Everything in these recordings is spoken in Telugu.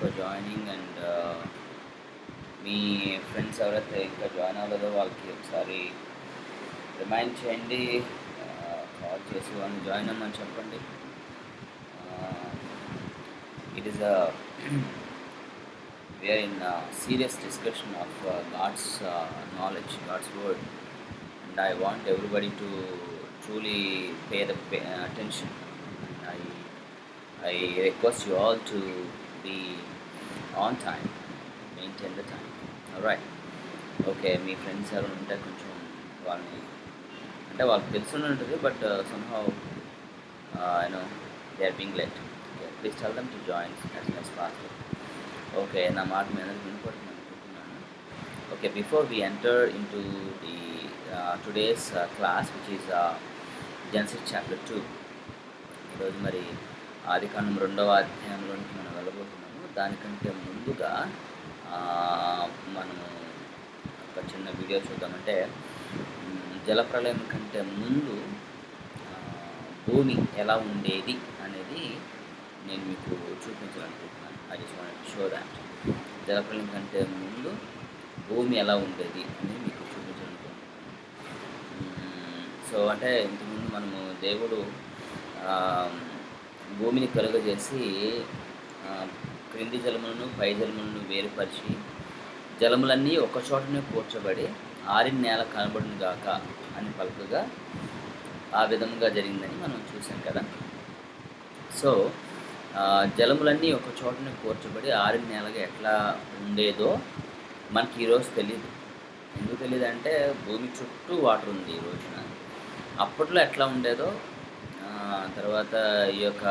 For joining. And me friends ఎవరైతే ఇంకా జాయిన్ అవ్వలేదో వాళ్ళకి ఒకసారి రిమైండ్ చేయండి, కాల్ చేసి వాళ్ళని జాయిన్ అవ్వమని చెప్పండి. It is we are in a serious discussion of God's knowledge, God's word, and I want everybody to truly pay the attention. I I request you all to be on time, maintain the time. All right. Okay, me friends ఎవరు ఉంటే కొంచెం వాళ్ళని, అంటే వాళ్ళకి తెలుసునే ఉంటుంది, but somehow they are being late. Okay, please tell them to join as soon as possible. Okay, నా మాట మీ అందరికి వినపడుతుంది అనుకుంటున్నాను. Okay, before we enter into the today's class which is Genesis chapter 2. ఈరోజు మరి ఆదికాండం 2వ అధ్యాయంలోనికి మనం వెళ్ళబోతున్నాము. దానికంటే ముందుగా మనము ఒక చిన్న వీడియో చూద్దామంటే, జలప్రళయం కంటే ముందు భూమి ఎలా ఉండేది అనేది నేను మీకు చూపించాలనుకుంటున్నాను. I just want to show that. జలప్రళయం కంటే ముందు భూమి ఎలా ఉండేది అనేది మీకు చూపించాలనుకుంటున్నాను. సో అంటే ఇంతకుముందు మనము దేవుడు భూమిని కలుగజేసి క్రింది జలములను పై జలములను వేరుపరిచి జలములన్నీ ఒక చోటనే కూర్చబడి ఆరిన నేల కనబడును గాక అని పలుకగా ఆ విధముగా జరిగిందని మనం చూసాం కదా. సో జలములన్నీ ఒక చోటనే కూర్చబడి ఆరిన నేలగా ఎట్లా ఉండేదో మనకి ఈరోజు తెలియదు. ఎందుకు తెలియదు అంటే భూమి చుట్టూ వాటర్ ఉంది ఈ రోజున. అప్పట్లో ఎట్లా ఉండేదో తర్వాత ఈ యొక్క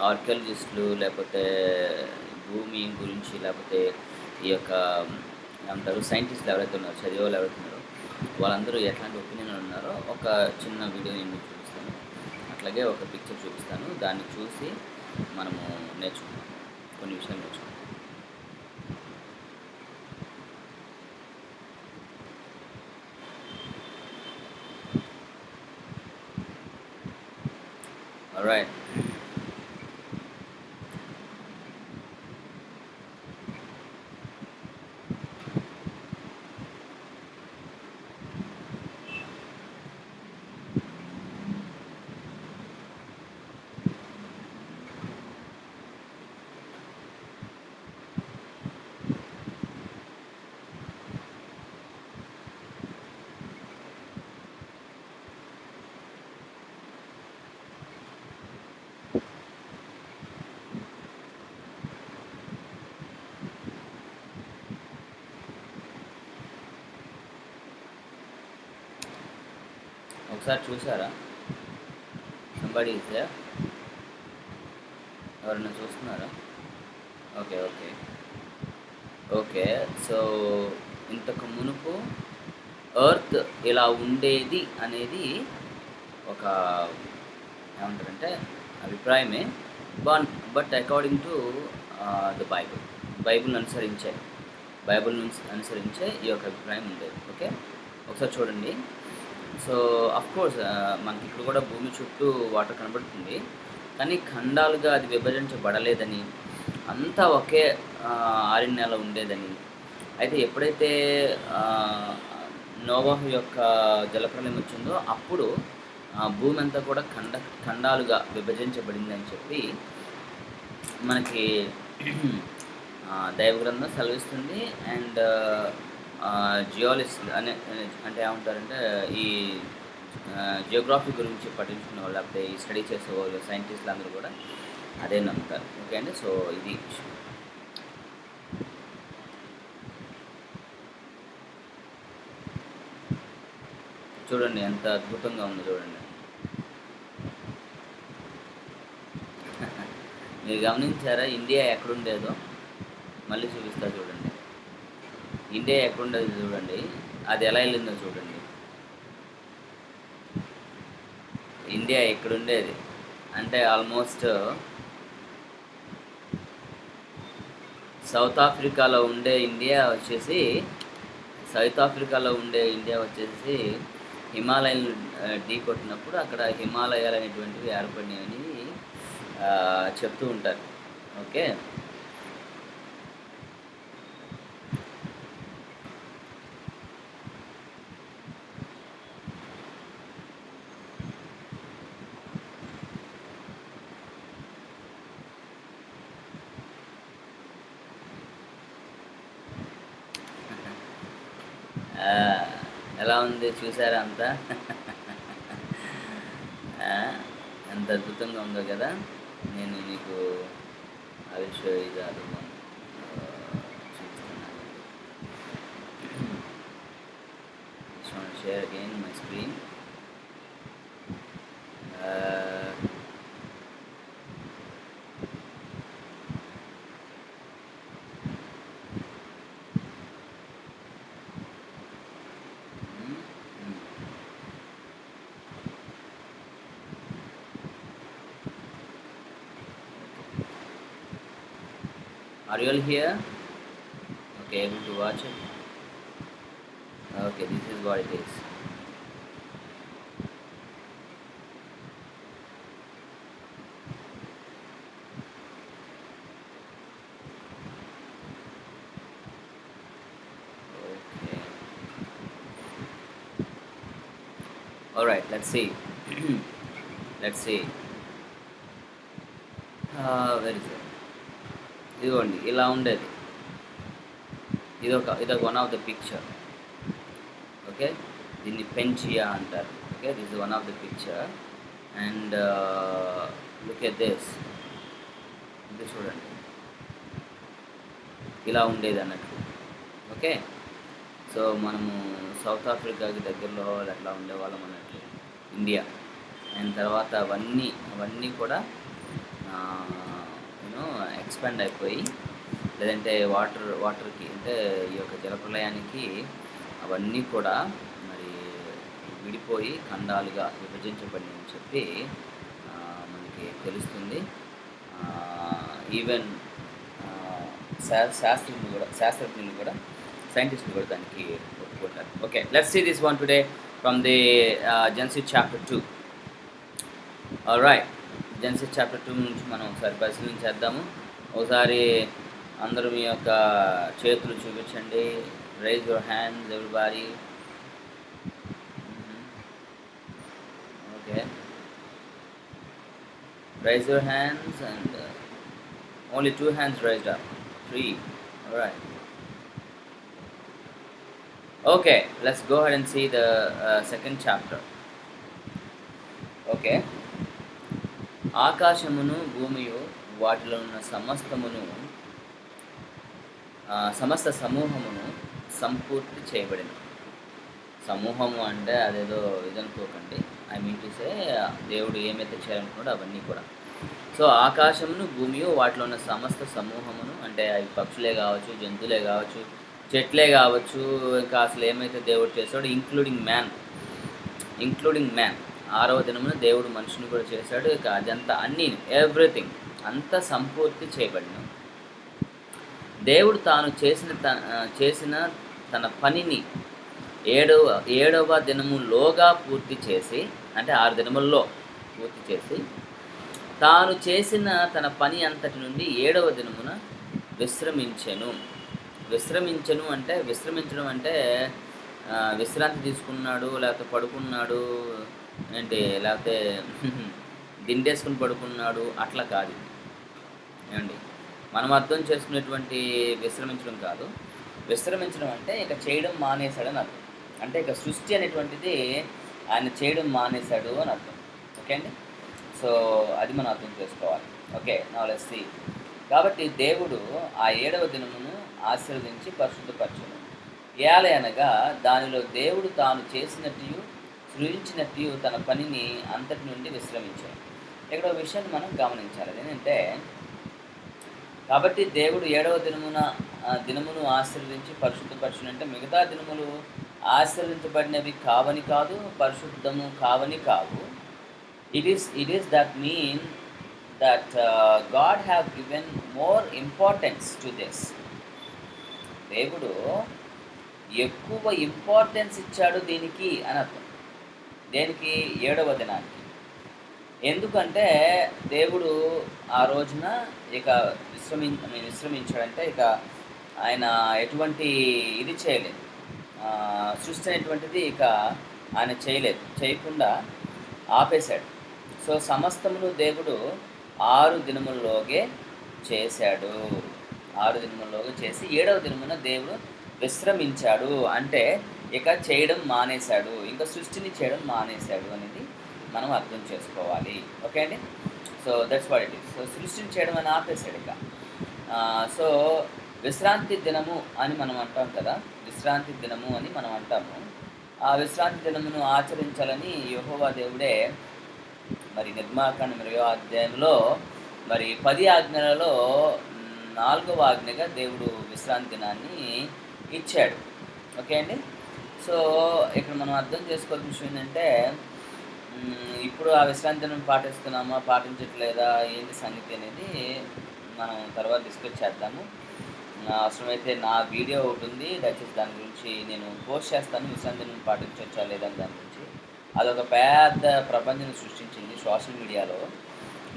ఆర్కియాలజిస్టులు లేకపోతే భూమి గురించి లేకపోతే ఈ యొక్క ఏమంటారు సైంటిస్టులు ఎవరైతే ఉన్నారో, చదివే వాళ్ళు ఎవరైతే ఉన్నారో వాళ్ళందరూ ఎట్లాంటి ఒపీనియన్ ఉన్నారో ఒక చిన్న వీడియో నేను మీకు చూపిస్తాను. అట్లాగే ఒక పిక్చర్ చూపిస్తాను. దాన్ని చూసి మనము నేర్చుకుందాం, కొన్ని విషయాలు నేర్చుకుందాం. ఆల్రైట్. ఒకసారి చూసారా? Somebody is there? ఎవరైనా చూస్తున్నారా? Okay okay okay. సో ఇంతకు మునుపు ఎర్త్ ఇలా ఉండేది అనేది ఒక ఏమంటారంటే అభిప్రాయమే, బట్ అకార్డింగ్ టు ద బైబిల్ని అనుసరించే ఈ యొక్క అభిప్రాయం ఉండేది. ఓకే, ఒకసారి చూడండి. సో అఫ్కోర్స్ మనకి ఇప్పుడు కూడా భూమి చుట్టూ వాటర్ కనబడుతుంది, కానీ ఖండాలుగా అది విభజించబడలేదని, అంతా ఒకే ఆరిన నేల ఉండేదని. అయితే ఎప్పుడైతే నోవాహు యొక్క జలప్రళయం వచ్చిందో అప్పుడు భూమి అంతా కూడా ఖండాలుగా విభజించబడిందని చెప్పి మనకి దైవ గ్రంథం సెలవిస్తుంది. అండ్ జియాలజిస్ట్ అంటే ఏమంటారంటే ఈ జియోగ్రఫీ గురించి పఠించుకునే వాళ్ళు లేకపోతే ఈ స్టడీ చేసే వాళ్ళు సైంటిస్టులు అందరూ కూడా అదే నమ్ముతారు. ఓకే అండి. సో ఇది చూడండి ఎంత అద్భుతంగా ఉందో చూడండి. మీరు గమనించారా ఇండియా ఎక్కడుండేదో? మళ్ళీ చూపిస్తా చూడండి. ఇండియా ఎక్కడుండేది చూడండి, అది ఎలా వెళ్ళిందో చూడండి. ఇండియా ఎక్కడుండేది అంటే ఆల్మోస్ట్ సౌత్ ఆఫ్రికాలో ఉండే ఇండియా వచ్చేసి హిమాలయాలు ఢీ కొట్టినప్పుడు అక్కడ హిమాలయాలు అనేటువంటివి ఏర్పడినవి చెప్తూ ఉంటారు. ఓకే, ఎలా ఉంది చూసారా అంతా? ఆ! ఎంత అద్భుతంగా ఉందో కదా! నేను మీకు I will show you the other one. చూపిస్తున్నానండి. Just want to share again my screen. Ah, hmm. Hmm. Are you all here? Okay. Able to watch it? Okay. This is what it is. Okay. Alright. Let's see. Let's see. Where is it? ఇదిగోండి ఇలా ఉండేది. ఇదొక one of the picture. Okay. దీన్ని పెంచియా అంటారు. Okay. This is one of the picture. And look at this. ఇది చూడండి. ఇలా ఉండేది అన్నట్లు. ఓకే. సో మనము సౌత్ ఆఫ్రికాకి దగ్గరలో అట్లా ఉండేవాళ్ళం అన్నట్లు. ఇండియా. అండ్ తర్వాత అవన్నీ కూడా యూనో ఎక్స్పాండ్ అయిపోయి, లేదంటే వాటర్కి అంటే ఈ యొక్క జలప్రళయానికి అవన్నీ కూడా మరి విడిపోయి ఖండాలుగా విభజించబడిందని చెప్పి మనకి తెలుస్తుంది. ఈవెన్ శాస్త్రజ్ఞులు కూడా సైంటిస్టులు కూడా దానికి ఒప్పుకుంటారు. Okay. Let's see this one today from the Genesis chapter 2. Alright. Genesis chapter 2 నుంచి మనం ఒకసారి పరిశీలించేద్దాము. ఒకసారి అందరూ మీ యొక్క చేతులు చూపించండి. Rise your hands everybody. Okay. Rise your hands and only 2 hands raised up. 3. Alright. Okay, let's go ahead and see the second chapter. Okay. ఆకాశమును భూమియు వాటిలో ఉన్న సమస్త సమూహమును సంపూర్తి చేయబడిన. సమూహము అంటే అదేదో ఇదనుకోకండి. ఐ మీన్ టు సే దేవుడు ఏమైతే చేయాలనుకున్నాడో అవన్నీ కూడా. సో ఆకాశమును భూమియు వాటిలో ఉన్న సమస్త సమూహమును అంటే అవి పక్షులే కావచ్చు, జంతువులే కావచ్చు, చెట్లే కావచ్చు, ఇంకా అసలు ఏమైతే దేవుడు చేశాడో ఇంక్లూడింగ్ మ్యాన్. 6వ దినమున దేవుడు మనిషిని కూడా చేశాడు. ఇక అదంతా అన్నీ ఎవ్రీథింగ్ అంతా సంపూర్తి చేయబడిన. దేవుడు తాను చేసిన తన పనిని ఏడవ దినములోగా పూర్తి చేసి, అంటే 6 దినముల్లో పూర్తి చేసి, తాను చేసిన తన పని అంతటి నుండి 7వ దినమున విశ్రమించెను అంటే విశ్రమించడం అంటే విశ్రాంతి తీసుకున్నాడు, లేకపోతే పడుకున్నాడు ఏంటి, లేకపోతే దిండేసుకుని పడుకున్నాడు అట్లా కాదు. ఏమండి, మనం అర్థం చేసుకునేటువంటి విశ్రమించడం కాదు. విశ్రమించడం అంటే ఇక చేయడం మానేశాడని అర్థం. అంటే ఇక సృష్టి అనేటువంటిది ఆయన చేయడం మానేశాడు అని అర్థం. ఓకే అండి. సో అది మనం అర్థం చేసుకోవాలి. ఓకే. Now let's see. కాబట్టి దేవుడు ఆ 7వ దినమును ఆశీర్వదించి పరిశుద్ధపరచును. ఏలయనగా దానిలో దేవుడు తాను చేసినట్టు సృజించినట్టు తన పనిని అంతటి నుండి విశ్రమించాడు. ఇక్కడ ఒక విషయాన్ని మనం గమనించాలి. ఏంటంటే, కాబట్టి దేవుడు 7వ దినమును ఆశీర్వదించి పరిశుద్ధపరచునంటే మిగతా దినములు ఆశీర్వదించబడినవి కావని కాదు, పరిశుద్ధము కావని కావు. It is that mean that God have given more importance to this. దేవుడు ఎక్కువ ఇంపార్టెన్స్ ఇచ్చాడు దీనికి అని అర్థం. దేనికి? 7వ దినానికి. ఎందుకంటే దేవుడు ఆ రోజున ఇక విశ్రమించాడంటే ఇక ఆయన ఎటువంటి ఇది చేయలేదు, సృష్టి అనేటువంటిది ఇక ఆయన చేయకుండా ఆపేశాడు. సో సమస్తమును దేవుడు 6 దినముల్లోగే చేశాడు. 6 దినముల్లోగా చేసి 7వ దినమున దేవుడు విశ్రమించాడు. అంటే ఇక చేయడం మానేశాడు, ఇంకా సృష్టిని చేయడం మానేశాడు అనేది మనం అర్థం చేసుకోవాలి. ఓకే అండి. So that's what it is. So సృష్టిని చేయడం అని ఆపేశాడు ఇక. సో విశ్రాంతి దినము అని మనం అంటాం కదా, విశ్రాంతి దినము అని మనం అంటాము. ఆ విశ్రాంతి దినమును ఆచరించాలని యెహోవా దేవుడే మరి నిర్గమాకాండం 20వ అధ్యాయంలో మరి 10 ఆజ్ఞలలో 4వ ఆజ్ఞగా దేవుడు విశ్రాంతి దినాన్ని ఇచ్చాడు. ఓకే అండి. సో ఇక్కడ మనం అర్థం చేసుకోవాల్సిన విషయం ఏంటంటే, ఇప్పుడు ఆ విశ్రాంతి దినం పాటిస్తున్నామా, పాటించట్లేదా, ఏంటి సంగతి అనేది మనం తర్వాత డిస్కస్ చేద్దాము. అవసరమైతే నా వీడియో ఒకటి ఉంది, దయచేసి దాని గురించి నేను పోస్ట్ చేస్తాను. విశ్రాంతి దినం పాటించవచ్చా లేదా అని దాని గురించి. అదొక పెద్ద ప్రపంచం సృష్టించింది సోషల్ మీడియాలో.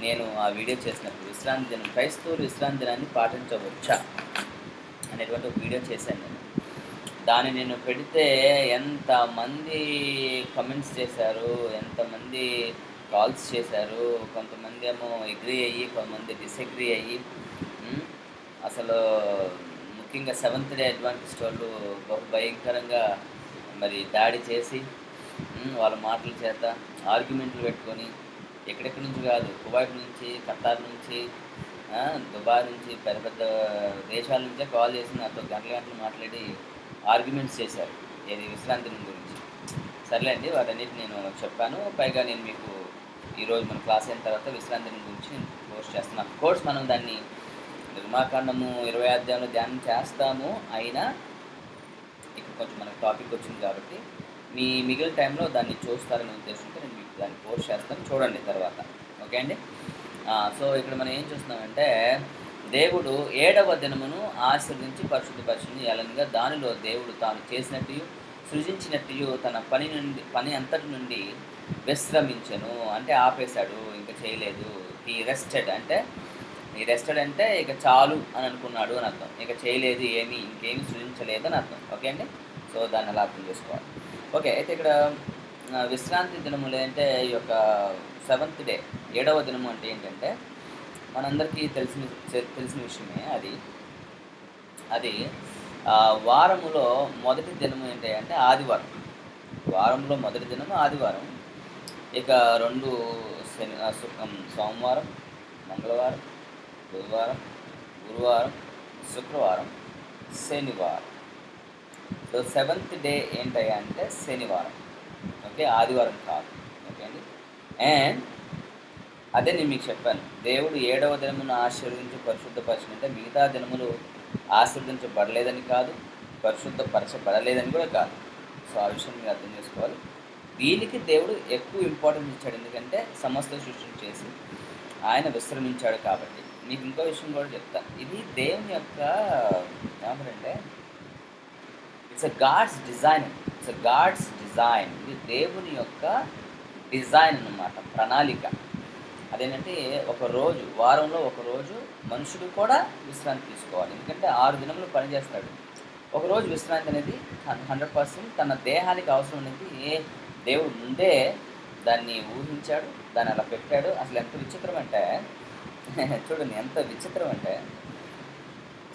నేను ఆ వీడియో చేసినప్పుడు విశ్రాంతి దినం, క్రైస్తవులు విశ్రాంతి దినాన్ని పాటించవచ్చా అనేటువంటి ఒక వీడియో చేశాను నేను. దాన్ని నేను పెడితే ఎంతమంది కమెంట్స్ చేశారు, ఎంతమంది కాల్స్ చేశారు. కొంతమంది ఏమో అగ్రీ అయ్యి, కొంతమంది డిసగ్రీ అయ్యి, అసలు ముఖ్యంగా సెవెంత్ డే అడ్వాంటిస్ట్ వాళ్ళు బహు భయంకరంగా మరి దాడి చేసి వాళ్ళ మాటల చేత ఆర్గ్యుమెంట్లు పెట్టుకొని, ఎక్కడెక్కడి నుంచి కాదు, కువైట్ నుంచి, ఖతార్ నుంచి, దుబాయ్ నుంచి, పెద్ద పెద్ద దేశాల నుంచే కాల్ చేసి నాతో గంటలు మాట్లాడి ఆర్గ్యుమెంట్స్ చేశారు ఏది విశ్రాంతి దినం గురించి. సర్లేండి, వాటన్నిటి నేను చెప్పాను. పైగా నేను మీకు ఈరోజు మన క్లాస్ అయిన తర్వాత విశ్రాంతి దినం గురించి నేను పోస్ట్ చేస్తున్నాను. కోర్స్ మనం దాన్ని నిర్గమాకాండము 20వ అధ్యాయంలో ధ్యానం చేస్తాము. అయినా ఇక్కడ కొంచెం మనకు టాపిక్ వచ్చింది కాబట్టి మీ మిగిలిన టైంలో దాన్ని చూస్తారనే ఉద్దేశంతో నేను మీకు దాన్ని పోస్ట్ చేస్తాను, చూడండి తర్వాత. ఓకే అండి. సో ఇక్కడ మనం ఏం చూస్తున్నామంటే, దేవుడు 7వ దినమును ఆశీర్వదించి పరిశుద్ధపరచుని ఎలనగా దానిలో దేవుడు తాను చేసినట్టు సృజించినట్టు తన పని అంతటి నుండి విశ్రమించెను. అంటే ఆపేశాడు, ఇంకా చేయలేదు. ఈ రెస్టెడ్ అంటే ఇక చాలు అని అనుకున్నాడు అని అర్థం. ఇక చేయలేదు, ఇంకేమీ సృజించలేదు అని అర్థం. ఓకే అండి. సో దాన్ని అలా అర్థం చేసుకోవాలి. ఓకే. అయితే ఇక్కడ విశ్రాంతి దినము లేదంటే ఈ యొక్క 7th డే 7వ దినము అంటే ఏంటంటే, మనందరికీ తెలిసిన విషయమే. అది వారములో మొదటి దినము ఏంటంటే ఆదివారం. వారంలో మొదటి దినము ఆదివారం. ఇక 2 సోమవారం, మంగళవారం, బుధవారం, గురువారం, శుక్రవారం, శనివారం. సో 7th డే ఏంటయ్యా అంటే శనివారం. ఓకే, ఆదివారం కాదు. ఓకే అండి. అండ్ అదే నేను మీకు చెప్పాను, దేవుడు 7వ దినమును ఆశీర్వదించి పరిశుద్ధపరచమంటే మిగతా దినములు ఆశీర్వదించబడలేదని కాదు, పరిశుద్ధపరచబడలేదని కూడా కాదు. సో ఆ విషయం మీరు అర్థం చేసుకోవాలి. దీనికి దేవుడు ఎక్కువ ఇంపార్టెన్స్ ఇచ్చాడు. ఎందుకంటే సమస్త సృష్టిని చేసి ఆయన విశ్రమించాడు కాబట్టి. మీకు ఇంకో విషయం కూడా చెప్తాను. ఇది దేవుని యొక్క ఏమంటారంటే, ఇట్స్ అ గాడ్స్ డిజైన్. ఇది దేవుని యొక్క డిజైన్ అన్నమాట, ప్రణాళిక. అదేంటంటే వారంలో ఒకరోజు మనుషుడు కూడా విశ్రాంతి తీసుకోవాలి. ఎందుకంటే 6 దినములు పనిచేస్తాడు. ఒకరోజు విశ్రాంతి అనేది 100% తన దేహానికి అవసరం అనేది దేవుడు ముందే దాన్ని ఊహించాడు, దాన్ని అలా పెట్టాడు. అసలు ఎంత విచిత్రం అంటే చూడండి, ఎంత విచిత్రం అంటే,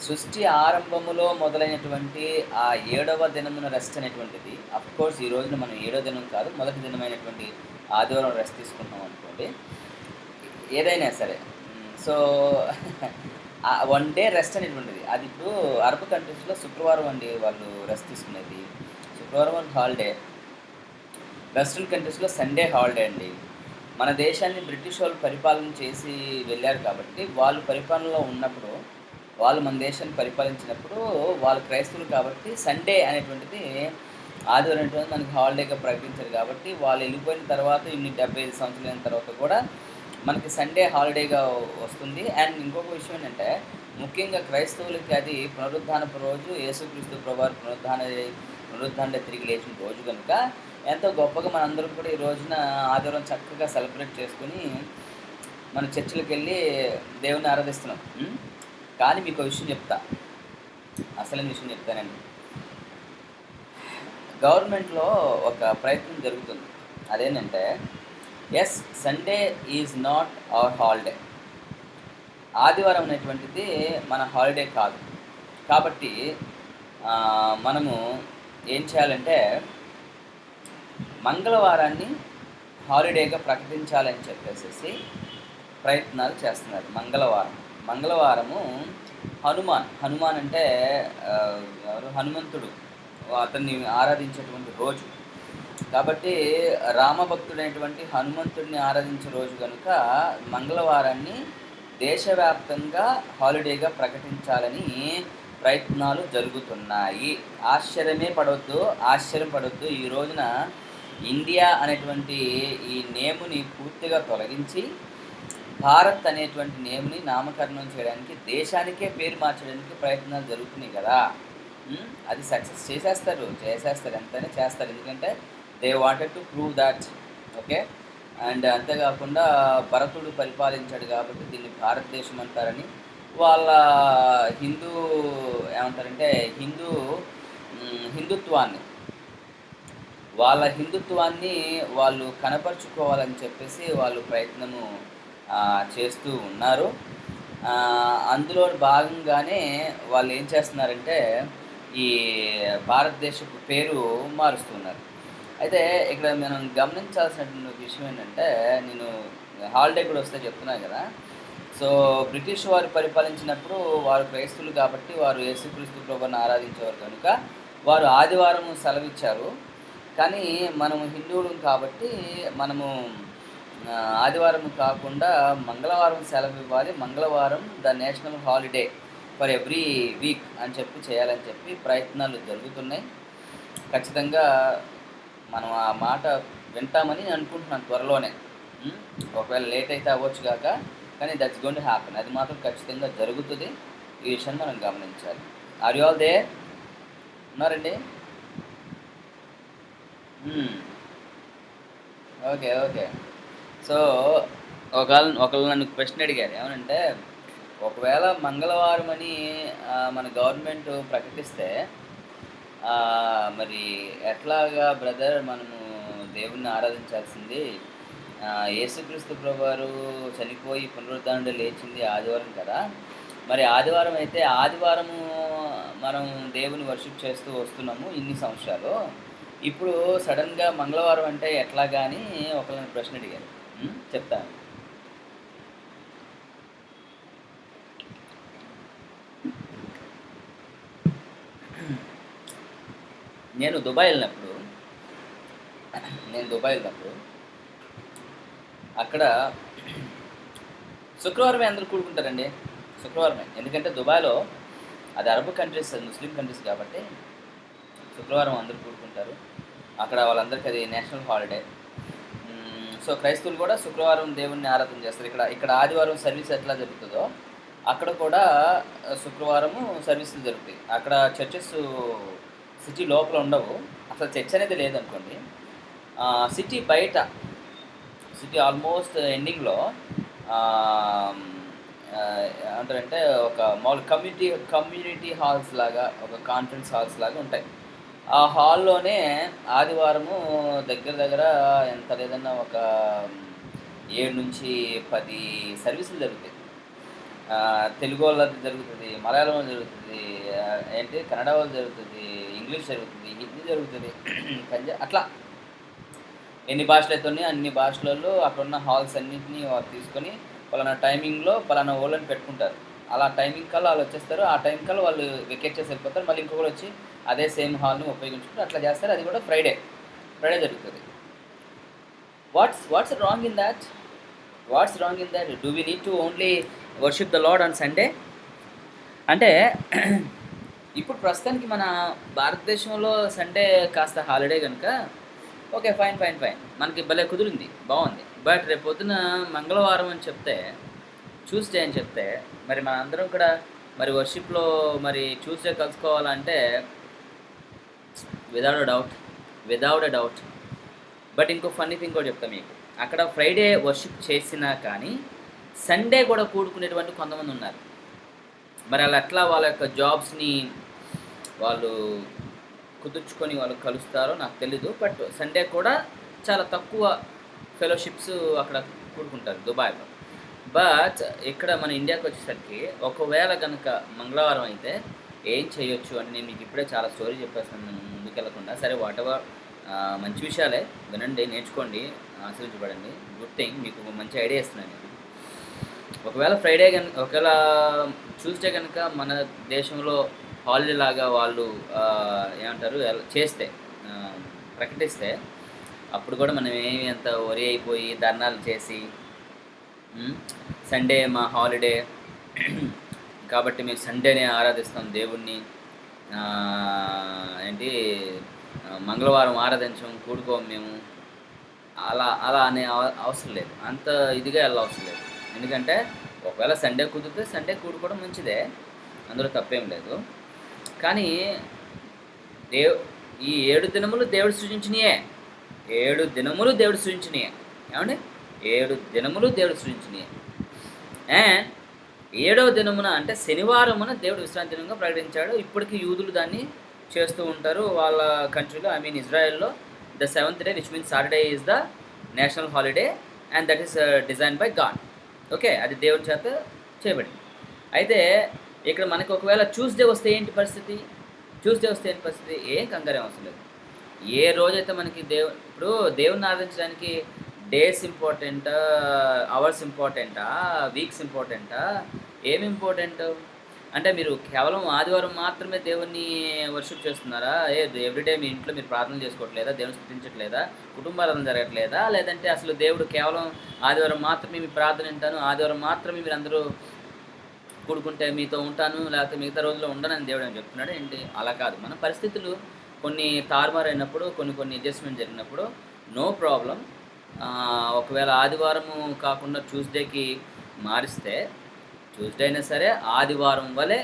సృష్టి ఆరంభములో మొదలైనటువంటి ఆ 7వ దినమున రెస్ట్ అనేటువంటిది, అఫ్కోర్స్ ఈ రోజున మనం 7వ దినం కాదు, మొదటి దినమైనటువంటి ఆదివారం రెస్ట్ తీసుకుంటాం అనుకోండి, ఏదైనా సరే. సో 1 డే రెస్ట్ అనేటువంటిది, అది ఇప్పుడు అరబ్ కంట్రీస్లో శుక్రవారం అండి వాళ్ళు రెస్ట్ తీసుకునేది. శుక్రవారం హాలిడే. వెస్ట్రన్ కంట్రీస్లో సండే హాలిడే అండి. మన దేశాన్ని బ్రిటిష్ వాళ్ళు పరిపాలన చేసి వెళ్ళారు కాబట్టి, వాళ్ళు పరిపాలనలో ఉన్నప్పుడు, వాళ్ళు మన దేశాన్ని పరిపాలించినప్పుడు, వాళ్ళు క్రైస్తవులు కాబట్టి సండే అనేటువంటిది, ఆదివారం అనేటువంటిది మనకి హాలిడేగా ప్రకటించారు కాబట్టి, వాళ్ళు వెళ్ళిపోయిన తర్వాత ఇన్ని 75 సంవత్సరాలు అయిన తర్వాత కూడా మనకి సండే హాలిడేగా వస్తుంది. అండ్ ఇంకొక విషయం ఏంటంటే, ముఖ్యంగా క్రైస్తవులకి అది పునరుద్ధానపు రోజు, యేసుక్రీస్తు ప్రభువారు పునరుద్ధాన తిరిగి లేచిన రోజు కనుక ఎంతో గొప్పగా మనందరం కూడా ఈ రోజున ఆదివారం చక్కగా సెలబ్రేట్ చేసుకుని మన చర్చిలకు వెళ్ళి దేవుని ఆరాధిస్తున్నాం. కానీ మీకు విషయం అసలైన విషయం చెప్తానండి. గవర్నమెంట్లో ఒక ప్రయత్నం జరుగుతుంది. అదేంటంటే, Sunday is not our holiday. ఆదివారం అనేటువంటిది మన హాలిడే కాదు. కాబట్టి మనము ఏం చేయాలంటే మంగళవారాన్ని హాలిడేగా ప్రకటించాలని చెప్పేసి ప్రయత్నాలు చేస్తున్నారు. మంగళవారము హనుమాన్ అంటే ఎవరు, హనుమంతుడు, అతన్ని ఆరాధించేటువంటి రోజు. కాబట్టి రామభక్తుడైనటువంటి హనుమంతుడిని ఆరాధించే రోజు కనుక మంగళవారాన్ని దేశవ్యాప్తంగా హాలిడేగా ప్రకటించాలని ప్రయత్నాలు జరుగుతున్నాయి. ఆశ్చర్యం పడొద్దు. ఈ రోజున ఇండియా అనేటువంటి ఈ నేముని పూర్తిగా తొలగించి భారత్ అనేటువంటి నేమ్ని నామకరణం చేయడానికి, దేశానికే పేరు మార్చడానికి ప్రయత్నాలు జరుగుతున్నాయి కదా. అది సక్సెస్ చేసేస్తారు, ఎంతైనా చేస్తారు. ఎందుకంటే they wanted to prove that. Okay. And అంతేకాకుండా భరతుడు పరిపాలించాడు కాబట్టి దీన్ని భారతదేశం అంటారని వాళ్ళ ఏమంటారంటే హిందుత్వాన్ని వాళ్ళు కనపరుచుకోవాలని చెప్పేసి వాళ్ళు ప్రయత్నము చేస్తూ ఉన్నారు. అందులో భాగంగానే వాళ్ళు ఏం చేస్తున్నారంటే ఈ భారతదేశపు పేరు మారుస్తున్నారు. అయితే ఇక్కడ మనం గమనించాల్సినటువంటి విషయం ఏంటంటే, నేను హాలిడే కూడా వస్తే చెప్తున్నాను కదా. సో బ్రిటిష్ వారు పరిపాలించినప్పుడు వారు క్రైస్తవులు కాబట్టి వారు యేసుక్రీస్తు ప్రభువుని ఆరాధించేవారు కనుక వారు ఆదివారం సెలవిచ్చారు. కానీ మనము హిందువులం కాబట్టి మనము ఆదివారం కాకుండా మంగళవారం సెలవు ఇవ్వాలి. మంగళవారం the national holiday for every week అని చేయాలని చెప్పి ప్రయత్నాలు జరుగుతున్నాయి. ఖచ్చితంగా మనం ఆ మాట వింటామని నేను అనుకుంటున్నాను త్వరలోనే. ఒకవేళ లేట్ అయితే అవ్వచ్చు కాక, కానీ దట్స్ గోయింగ్ టు హ్యాపెన్. అది మాత్రం ఖచ్చితంగా జరుగుతుంది. ఈ విషయాన్ని మనం గమనించాలి. Are you all there? ఉన్నారండి? ఓకే. సో ఒకళ్ళు నన్ను క్వశ్చన్ అడిగారు. ఏమనంటే, ఒకవేళ మంగళవారం అని మన గవర్నమెంట్ ప్రకటిస్తే మరి ఎట్లాగా బ్రదర్ మనము దేవుణ్ణి ఆరాధించాల్సింది? యేసుక్రీస్తు ప్రభువారు చనిపోయి పునరుద్ధరణ లేచింది ఆదివారం కదా. మరి ఆదివారం అయితే ఆదివారము మనం దేవుని వర్షిప్ చేస్తూ వస్తున్నాము ఇన్ని సంవత్సరాలు. ఇప్పుడు సడన్గా మంగళవారం అంటే ఎట్లాగా అని ఒకళ్ళని ప్రశ్న అడిగారు. చెప్తాను. నేను దుబాయ్ వెళ్ళినప్పుడు అక్కడ శుక్రవారమే అందరూ కూడుకుంటారండి. శుక్రవారమే. ఎందుకంటే దుబాయ్లో అది అరబ్ కంట్రీస్, ముస్లిం కంట్రీస్ కాబట్టి శుక్రవారం అందరూ కూడుకుంటారు. అక్కడ వాళ్ళందరికీ అది నేషనల్ హాలిడే. సో క్రైస్తవులు కూడా శుక్రవారం దేవుణ్ణి ఆరాధన చేస్తారు. ఇక్కడ ఆదివారం సర్వీస్ ఎట్లా జరుగుతుందో అక్కడ కూడా శుక్రవారము సర్వీసులు జరుగుతాయి. అక్కడ చర్చెస్ సిటీ లోపల ఉండవు, అసలు చర్చ్ అనేది లేదనుకోండి. సిటీ బయట, సిటీ ఆల్మోస్ట్ ఎండింగ్లో ఏమంటారంటే ఒక మామూలు కమ్యూనిటీ హాల్స్ లాగా, ఒక కాన్ఫరెన్స్ హాల్స్ లాగా ఉంటాయి. ఆ హాల్లోనే ఆదివారము దగ్గర ఎంత లేదన్నా ఒక 7 నుంచి 10 సర్వీసులు జరుగుతాయి. తెలుగు వాళ్ళది జరుగుతుంది, మలయాళం వాళ్ళు జరుగుతుంది, కన్నడ వాళ్ళు జరుగుతుంది, ఇంగ్లీష్ జరుగుతుంది, హిందీ జరుగుతుంది, అట్లా ఎన్ని భాషలు అయితే ఉన్నాయో అన్ని భాషలలో అక్కడ ఉన్న హాల్స్ అన్నింటినీ వారు తీసుకొని పలానా టైమింగ్లో పలానా వాళ్ళని పెట్టుకుంటారు. అలా టైమింగ్ కల్లా వాళ్ళు వచ్చేస్తారు. ఆ టైం కల్లా వాళ్ళు వెకేట్ చేసి వెళ్ళిపోతారు. మళ్ళీ ఇంకొకరు వచ్చి అదే సేమ్ హాల్ని ఉపయోగించుకుంటారు. అట్లా చేస్తారు. అది కూడా ఫ్రైడే జరుగుతుంది. What's wrong in that? Do we need to only worship the lord on Sunday? అంటే ఇప్పుడు ప్రస్తుతానికి మన భారతదేశంలో సండే కాస్త హాలిడే కనుక ఓకే, ఫైన్, మనకి భలే కుదిరింది, బాగుంది. బట్ రేపు పొద్దున మంగళవారం అని చెప్తే, ట్యూస్డే అని చెప్తే, మరి మన అందరం కూడా మరి వర్షిప్లో మరి ట్యూస్డే కలుసుకోవాలంటే విదౌట్ ఎ డౌట్. బట్ ఇంకో ఫన్నీ థింగ్ కూడా చెప్తాను మీకు. అక్కడ ఫ్రైడే వర్షిప్ చేసినా కానీ సండే కూడా కూడుకునేటువంటి కొంతమంది ఉన్నారు. మరి అలా ఎట్లా వాళ్ళ యొక్క జాబ్స్ని వాళ్ళు కుదుర్చుకొని వాళ్ళు కలుస్తారో నాకు తెలీదు. బట్ సండే కూడా చాలా తక్కువ ఫెలోషిప్స్ అక్కడ కూడుకుంటారు దుబాయ్లో. బట్ ఇక్కడ మన ఇండియాకి వచ్చేసరికి ఒకవేళ కనుక మంగళవారం అయితే ఏం చేయొచ్చు అని నేను మీకు ఇప్పుడే చాలా స్టోరీ చెప్పేస్తున్నాను ముందుకెళ్ళకుండా. సరే వాటెవర్ మంచి విషయాలే వినండి, నేర్చుకోండి, ఆచరించబడండి. Good thing. మీకు ఒక మంచి ఐడియా ఇస్తున్నాను నేను. ఒకవేళ ట్యూస్డే కనుక మన దేశంలో హాలిడే లాగా వాళ్ళు ఏమంటారు చేస్తే ప్రకటిస్తే అప్పుడు కూడా మనం ఏమి అంత వరి అయిపోయి ధర్నాలు చేసి సండే మా హాలిడే కాబట్టి మేము సండేనే ఆరాధిస్తాం దేవుణ్ణి, ఏంటి మంగళవారం ఆరాధించం, కూడుకోం మేము, అలా అనే అవసరం లేదు. అంత ఇదిగా వెళ్ళవసరం లేదు. ఎందుకంటే ఒకవేళ సండే కుదిరితే సండే కూడుకోవడం మంచిదే, అందులో తప్పేం లేదు. కానీ ఈ 7 దినములు దేవుడు సృజించినయే. 7 దినములు దేవుడు సృజించినయే. ఏమండి? 7 దినములు దేవుడు సృజించినయే. అండ్ 7వ దినమున అంటే శనివారమున దేవుడు విశ్రాంతి దినంగా ప్రకటించాడు. ఇప్పటికీ యూదులు దాన్ని చేస్తూ ఉంటారు వాళ్ళ కంట్రీలో. ఇజ్రాయెల్లో the 7th day, which means Saturday is the national holiday and that is design by God. Okay, అది దేవుడి చేత చేయబడింది. అయితే ఇక్కడ మనకి ఒకవేళ ట్యూస్డే వస్తే ఏంటి పరిస్థితి? ఏం కంగారేం అవసరం లేదు. ఏ రోజైతే మనకి ఇప్పుడు దేవుని ఆరాధించడానికి డేస్ ఇంపార్టెంటా, అవర్స్ ఇంపార్టెంటా, వీక్స్ ఇంపార్టెంటా, ఏమి ఇంపార్టెంట్ అంటే మీరు కేవలం ఆదివారం మాత్రమే దేవుణ్ణి వర్షిప్ చేస్తున్నారా? ఎవ్రీడే మీ ఇంట్లో మీరు ప్రార్థన చేసుకోవట్లేదా? దేవుని స్తుతించట్లేదా? కుటుంబాలను జరగట్లేదా? లేదంటే అసలు దేవుడు కేవలం ఆదివారం మాత్రమే మీ ప్రార్థన వింటాను, ఆదివారం మాత్రమే మీరు అందరూ కూడుకుంటే మీతో ఉంటాను, లేకపోతే మిగతా రోజుల్లో ఉండనని దేవుడు అని చెప్తున్నాడు ఏంటి? అలా కాదు. మన పరిస్థితులు కొన్ని తారుమారైనప్పుడు, కొన్ని అడ్జస్ట్మెంట్ జరిగినప్పుడు నో ప్రాబ్లం. ఒకవేళ ఆదివారము కాకుండా ట్యూస్డేకి మారిస్తే, ట్యూస్డే అయినా సరే ఆదివారం వలె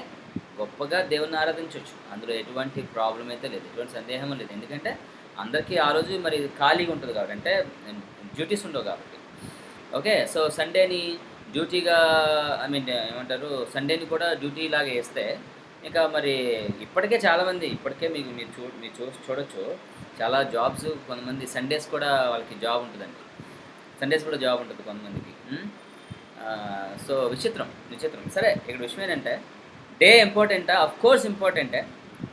గొప్పగా దేవుని ఆరాధించవచ్చు. అందులో ఎటువంటి ప్రాబ్లం అయితే లేదు, ఎటువంటి సందేహం లేదు. ఎందుకంటే అందరికీ ఆ రోజు మరి ఖాళీగా ఉంటుంది కాబట్టి, అంటే డ్యూటీస్ ఉండవు కాబట్టి. ఓకే, సో సండేని డ్యూటీగా ఏమంటారు, సండేని కూడా డ్యూటీ లాగా వేస్తే ఇంకా మరి ఇప్పటికే చాలామంది మీరు చూడొచ్చు చాలా జాబ్స్, కొంతమంది సండేస్ కూడా వాళ్ళకి జాబ్ ఉంటుందండి. సండేస్ కూడా జాబ్ ఉంటుంది కొంతమందికి. సో విచిత్రం. సరే, ఇక్కడ విషయం ఏంటంటే డే ఇంపార్టెంటా? అఫ్ కోర్స్ ఇంపార్టెంటే.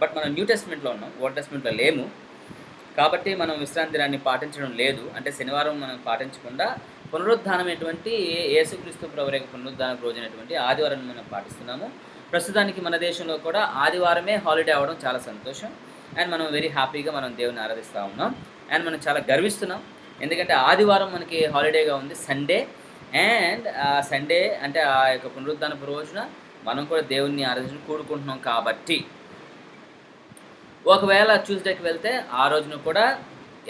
బట్ మనం న్యూ టెస్ట్మెంట్లో ఉన్నాం, ఓల్డ్ టెస్ట్మెంట్లో లేము. కాబట్టి మనం విశ్రాంతి దినాన్ని పాటించడం లేదు. అంటే శనివారం మనం పాటించకుండా పునరుద్ధానమైనటువంటి యేసుక్రీస్తు ప్రభువు యొక్క పునరుద్ధాన రోజైనటువంటి ఆదివారం మనం పాటిస్తున్నాము. ప్రస్తుతానికి మన దేశంలో కూడా ఆదివారమే హాలిడే అవ్వడం చాలా సంతోషం. అండ్ మనం వెరీ హ్యాపీగా మనం దేవుని ఆరాధిస్తూ ఉన్నాం. అండ్ మనం చాలా గర్విస్తున్నాం, ఎందుకంటే ఆదివారం మనకి హాలిడేగా ఉంది, సండే. అండ్ సండే అంటే ఆ యొక్క పునరుద్ధానపు రోజున మనం కూడా దేవుణ్ణి ఆరాధించి కూడుకుంటున్నాం. కాబట్టి ఒకవేళ ట్యూస్డేకి వెళ్తే ఆ రోజున కూడా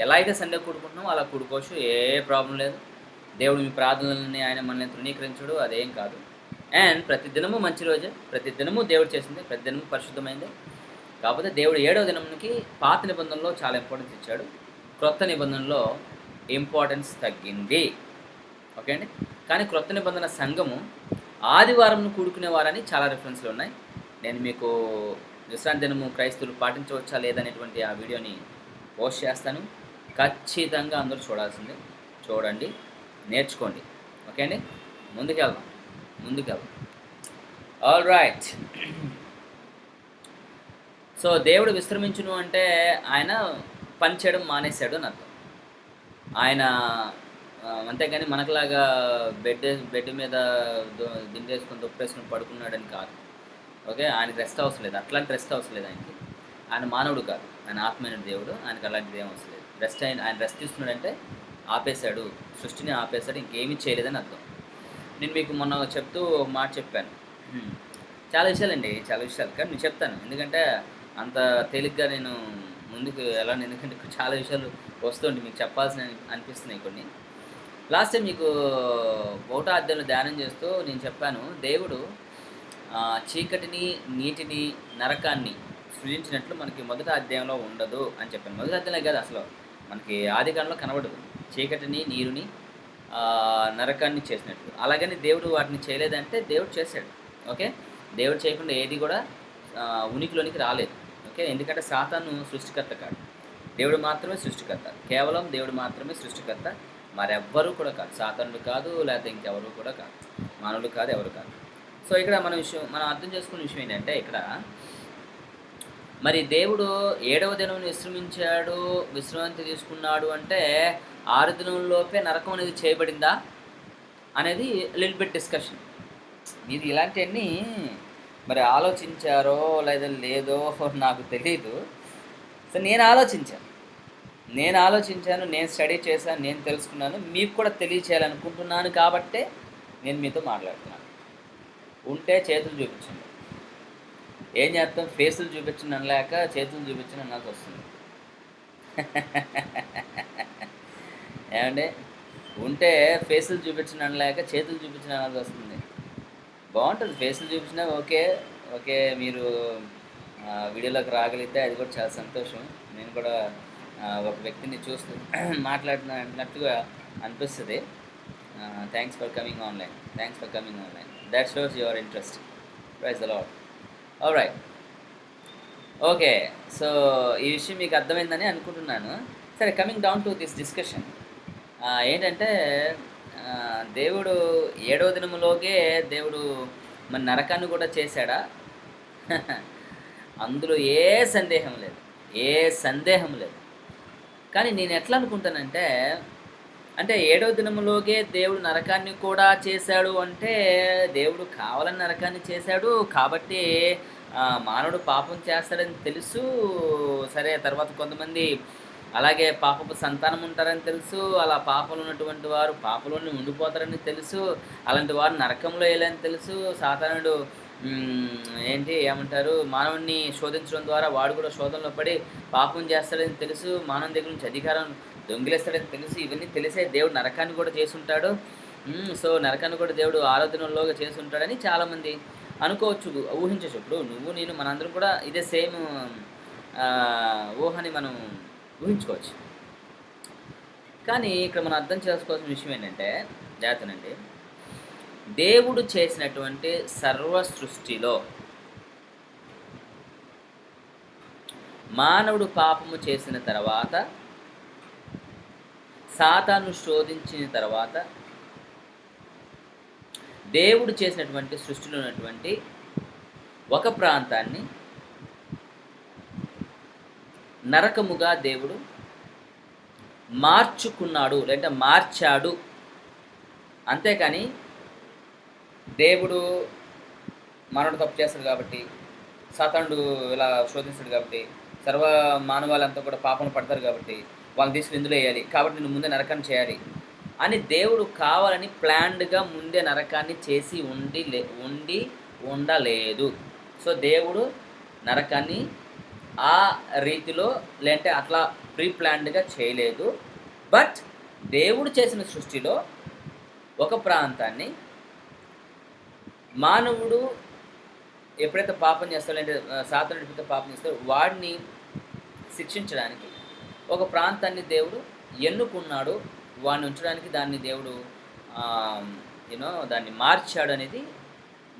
ఎలా అయితే సండే కూడుకుంటున్నామో అలా కూడుకోవచ్చు, ఏ ప్రాబ్లం లేదు. దేవుడు మీ ప్రార్థనలని ఆయన మనల్ని తృణీకరించడు, అదేం కాదు. అండ్ ప్రతి దినము మంచి రోజే, ప్రతి దినము దేవుడు చేసింది, ప్రతి దినము పరిశుద్ధమైంది. కాకపోతే దేవుడు 7వ దినంకి పాత నిబంధనలో చాలా ఇంపార్టెన్స్ ఇచ్చాడు, క్రొత్త నిబంధనలో ఇంపార్టెన్స్ తగ్గింది. ఓకే అండి. కానీ క్రొత్త నిబంధన సంఘము ఆదివారం కూడుకునేవారని చాలా రిఫరెన్స్లు ఉన్నాయి. నేను మీకు విశ్రాంతి దినము క్రైస్తవులు పాటించవచ్చా లేదనేటువంటి ఆ వీడియోని పోస్ట్ చేస్తాను. ఖచ్చితంగా అందరూ చూడాల్సిందే. చూడండి, నేర్చుకోండి. ఓకే అండి, ముందుకెళ్దాం. All right. సో దేవుడు విశ్రమించును అంటే ఆయన పని చేయడం మానేశాడు అని అర్థం. ఆయన అంతేగాని మనకులాగా బెడ్ మీద దిండేసుకొని దుప్పేసుకొని పడుకున్నాడని కాదు. ఓకే, ఆయనకి రెస్ట్ అవసరం లేదు, అట్లాంటి రెస్ట్ అవసరం లేదు ఆయనకి. ఆయన మానవుడు కాదు, ఆయన ఆత్మైన దేవుడు, ఆయనకు అలాంటిది ఏం అవసరం లేదు. ఆయన రెస్ట్ తీస్తున్నాడంటే ఆపేశాడు, సృష్టిని ఆపేశాడు, ఇంకేమీ చేయలేదని అర్థం. నేను మీకు మొన్న చెప్తూ ఒక మాట చెప్పాను. చాలా విషయాలండి, కానీ నేను చెప్తాను, ఎందుకంటే అంత తేలిగ్గా నేను ముందుకు వెళ్ళాను. ఎందుకంటే చాలా విషయాలు వస్తుంటే మీకు చెప్పాల్సిన అనిపిస్తున్నాయి కొన్ని. లాస్ట్ టైం మీకు 1వ అధ్యాయంలో ధ్యానం చేస్తూ నేను చెప్పాను, దేవుడు చీకటిని, నీటిని, నరకాన్ని సృజించినట్లు మనకి 1వ అధ్యాయంలో ఉండదు అని చెప్పాను. 1వ అధ్యాయంలో కాదు, అసలు మనకి ఆదికాండంలో కనబడదు చీకటిని, నీరుని, నరకాన్ని చేసినట్లు. అలాగని దేవుడు వాటిని చేయలేదంటే దేవుడు చేశాడు. ఓకే, దేవుడు చేయకుండా ఏది కూడా ఉనికిలోనికి రాలేదు. ఓకే, ఎందుకంటే సాతాను సృష్టికర్త కాదు, దేవుడు మాత్రమే సృష్టికర్త. కేవలం దేవుడు మాత్రమే సృష్టికర్త, మరెవ్వరూ కూడా కాదు. సాతానుడు కాదు, లేకపోతే ఇంకెవరు కూడా కాదు, మానవులు కాదు, ఎవరు కాదు. సో ఇక్కడ మనం అర్థం చేసుకున్న విషయం ఏంటంటే, ఇక్కడ మరి దేవుడు 7వ దినమున విశ్రమించాడు, విశ్రాంతి తీసుకున్నాడు అంటే 6 దినములలోపే నరకం అనేది చేయబడిందా? అనేది లిటిల్ బిట్ డిస్కషన్. మీరు ఇలాంటియన్నీ మరి ఆలోచించారో లేదా లేదో నాకు తెలీదు. సో నేను ఆలోచించాను, నేను స్టడీ చేశాను, నేను తెలుసుకున్నాను. మీకు కూడా తెలియచేయాలనుకుంటున్నాను కాబట్టే నేను మీతో మాట్లాడుతున్నాను. ఉంటే చేతులు చూపించండి. ఏం చేస్తాం, ఫేసులు చూపించండి అనలేక చేతులు చూపించండి అనాల్సొస్తుంది. ఏమండి? ఉంటే ఫేసులు చూపించండి అనలేక చేతులు చూపించండి అనాల్సొస్తుంది. బావుంటది ఫేసులు చూపించినా ఓకే. ఓకే. మీరు వీడియోలోకి రాగలిగితే అది కూడా చాలా సంతోషం. నేను కూడా ఒక వ్యక్తిని చూస్తూ మాట్లాడుతున్నట్టుగా అనిపిస్తది. Thanks for coming online. That shows your interest. Praise the Lord. Alright. Okay. So, ఈ విషయం మీకు అర్థమైందని అనుకుంటున్నాను. సరే, coming down to this discussion. ఏంటంటే దేవుడు 7వ దినములోగే దేవుడు మరి నరకాన్ని కూడా చేశాడా? అందులో ఏ సందేహం లేదు. కానీ నేను ఎట్లా అనుకుంటానంటే, అంటే 7వ దినములోగే దేవుడు నరకాన్ని కూడా చేశాడు అంటే, దేవుడు కావాలని నరకాన్ని చేశాడు కాబట్టి మానవుడు పాపం చేస్తాడని తెలుసు. సరే, తర్వాత కొంతమంది అలాగే పాపపు సంతానం ఉంటారని తెలుసు. అలా పాపంలో ఉన్నటువంటి వారు పాపంలోనే ఉండిపోతారని తెలుసు. అలాంటి వారు నరకంలో వేయాలని తెలుసు. సాతానుడు ఏమంటారు, మానవుడిని శోధించడం ద్వారా వాడు కూడా శోధనలో పడి పాపం చేస్తాడని తెలుసు. మానవుని దగ్గర నుంచి అధికారం దొంగిలిస్తాడని తెలుసు. ఇవన్నీ తెలిసే దేవుడు నరకాన్ని కూడా చేసుంటాడు. సో, నరకాన్ని కూడా దేవుడు 6వ దినంలోగా చేసుంటాడని చాలామంది అనుకోవచ్చు, ఊహించవచ్చు. ఇప్పుడు నువ్వు నేను మనందరం కూడా ఇదే సేమ్ ఊహని మనం ఊహించుకోవచ్చు. కానీ ఇక్కడ మనం అర్థం చేసుకోవాల్సిన విషయం ఏంటంటే, జాగ్రత్తనండి, దేవుడు చేసినటువంటి సర్వ సృష్టిలో మానవుడు పాపము చేసిన తర్వాత, సాతాను శోధించిన తర్వాత, దేవుడు చేసినటువంటి సృష్టిలో ఉన్నటువంటి ఒక ప్రాంతాన్ని నరకముగా దేవుడు మార్చుకున్నాడు, లేదంటే మార్చాడు. అంతేకాని దేవుడు మానవుడు తప్పు చేస్తాడు కాబట్టి, సాతానుడు ఇలా శోధిస్తాడు కాబట్టి, సర్వ మానవాళ్ళంతా కూడా పాపంలో పడతారు కాబట్టి వాళ్ళని తీసుకుని ఇందులో వేయాలి, కాబట్టి నేను ముందే నరకాన్ని చేయాలి అని దేవుడు కావాలని ప్లాన్డ్గా ముందే నరకాన్ని చేసి ఉండలేదు. సో, దేవుడు నరకాన్ని ఆ రీతిలో లేదంటే అట్లా ప్రీ ప్లాన్డ్గా చేయలేదు. బట్ దేవుడు చేసిన సృష్టిలో ఒక ప్రాంతాన్ని మానవుడు ఎప్పుడైతే పాపం చేస్తాడో, అంటే సాతానుడు ఎప్పుడైతే పాపం చేస్తాడో వాడిని శిక్షించడానికి ఒక ప్రాంతాన్ని దేవుడు ఎన్నుకున్నాడు. వాడిని ఉంచడానికి దాన్ని దేవుడు దాన్ని మార్చాడు అనేది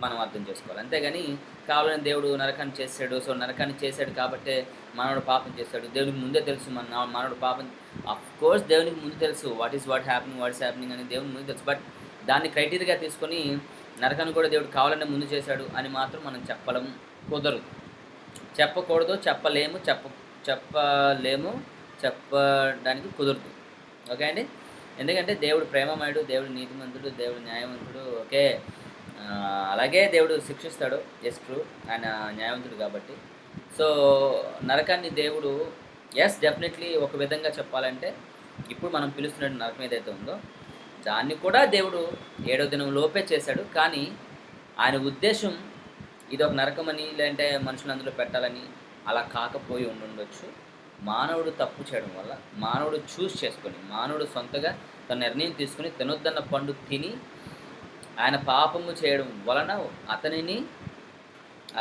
మనం అర్థం చేసుకోవాలి. అంతేగాని కావాలని దేవుడు నరకాన్ని చేశాడు, సో నరకాన్ని చేశాడు కాబట్టే మానవుడు పాపం చేశాడు, దేవునికి ముందే తెలుసు మానవుడు పాపం. కోర్స్ దేవునికి ముందు తెలుసు వాట్ ఈస్ హ్యాపెనింగ్ అని దేవునికి ముందు తెలుసు. బట్ దాన్ని క్రైటీరియాగా తీసుకొని నరకాన్ని కూడా దేవుడు కావాలనే ముందు చేశాడు అని మాత్రం మనం కుదరదు. చెప్పకూడదు, చెప్పడానికి కుదరదు. ఓకే అండి? ఎందుకంటే దేవుడు ప్రేమమయుడు, దేవుడు నీతిమంతుడు, దేవుడు న్యాయవంతుడు. ఓకే, అలాగే దేవుడు శిక్షిస్తాడు. ఎస్, ట్రూ, ఆయన న్యాయవంతుడు కాబట్టి. సో, నరకాన్ని దేవుడు డెఫినెట్లీ ఒక విధంగా చెప్పాలంటే ఇప్పుడు మనం పిలుస్తున్న నరకం ఏదైతే ఉందో దాన్ని కూడా దేవుడు 7వ దినం లోపే చేశాడు. కానీ ఆయన ఉద్దేశం ఇది ఒక నరకమని, లేదంటే మనుషులు అందులో పెట్టాలని అలా కాకపోయి ఉండొచ్చు. మానవుడు తప్పు చేయడం వల్ల, మానవుడు చేసుకొని, మానవుడు సొంతగా తన నిర్ణయం తీసుకుని తినొద్దన్న పండు తిని ఆయన పాపము చేయడం వలన అతనిని,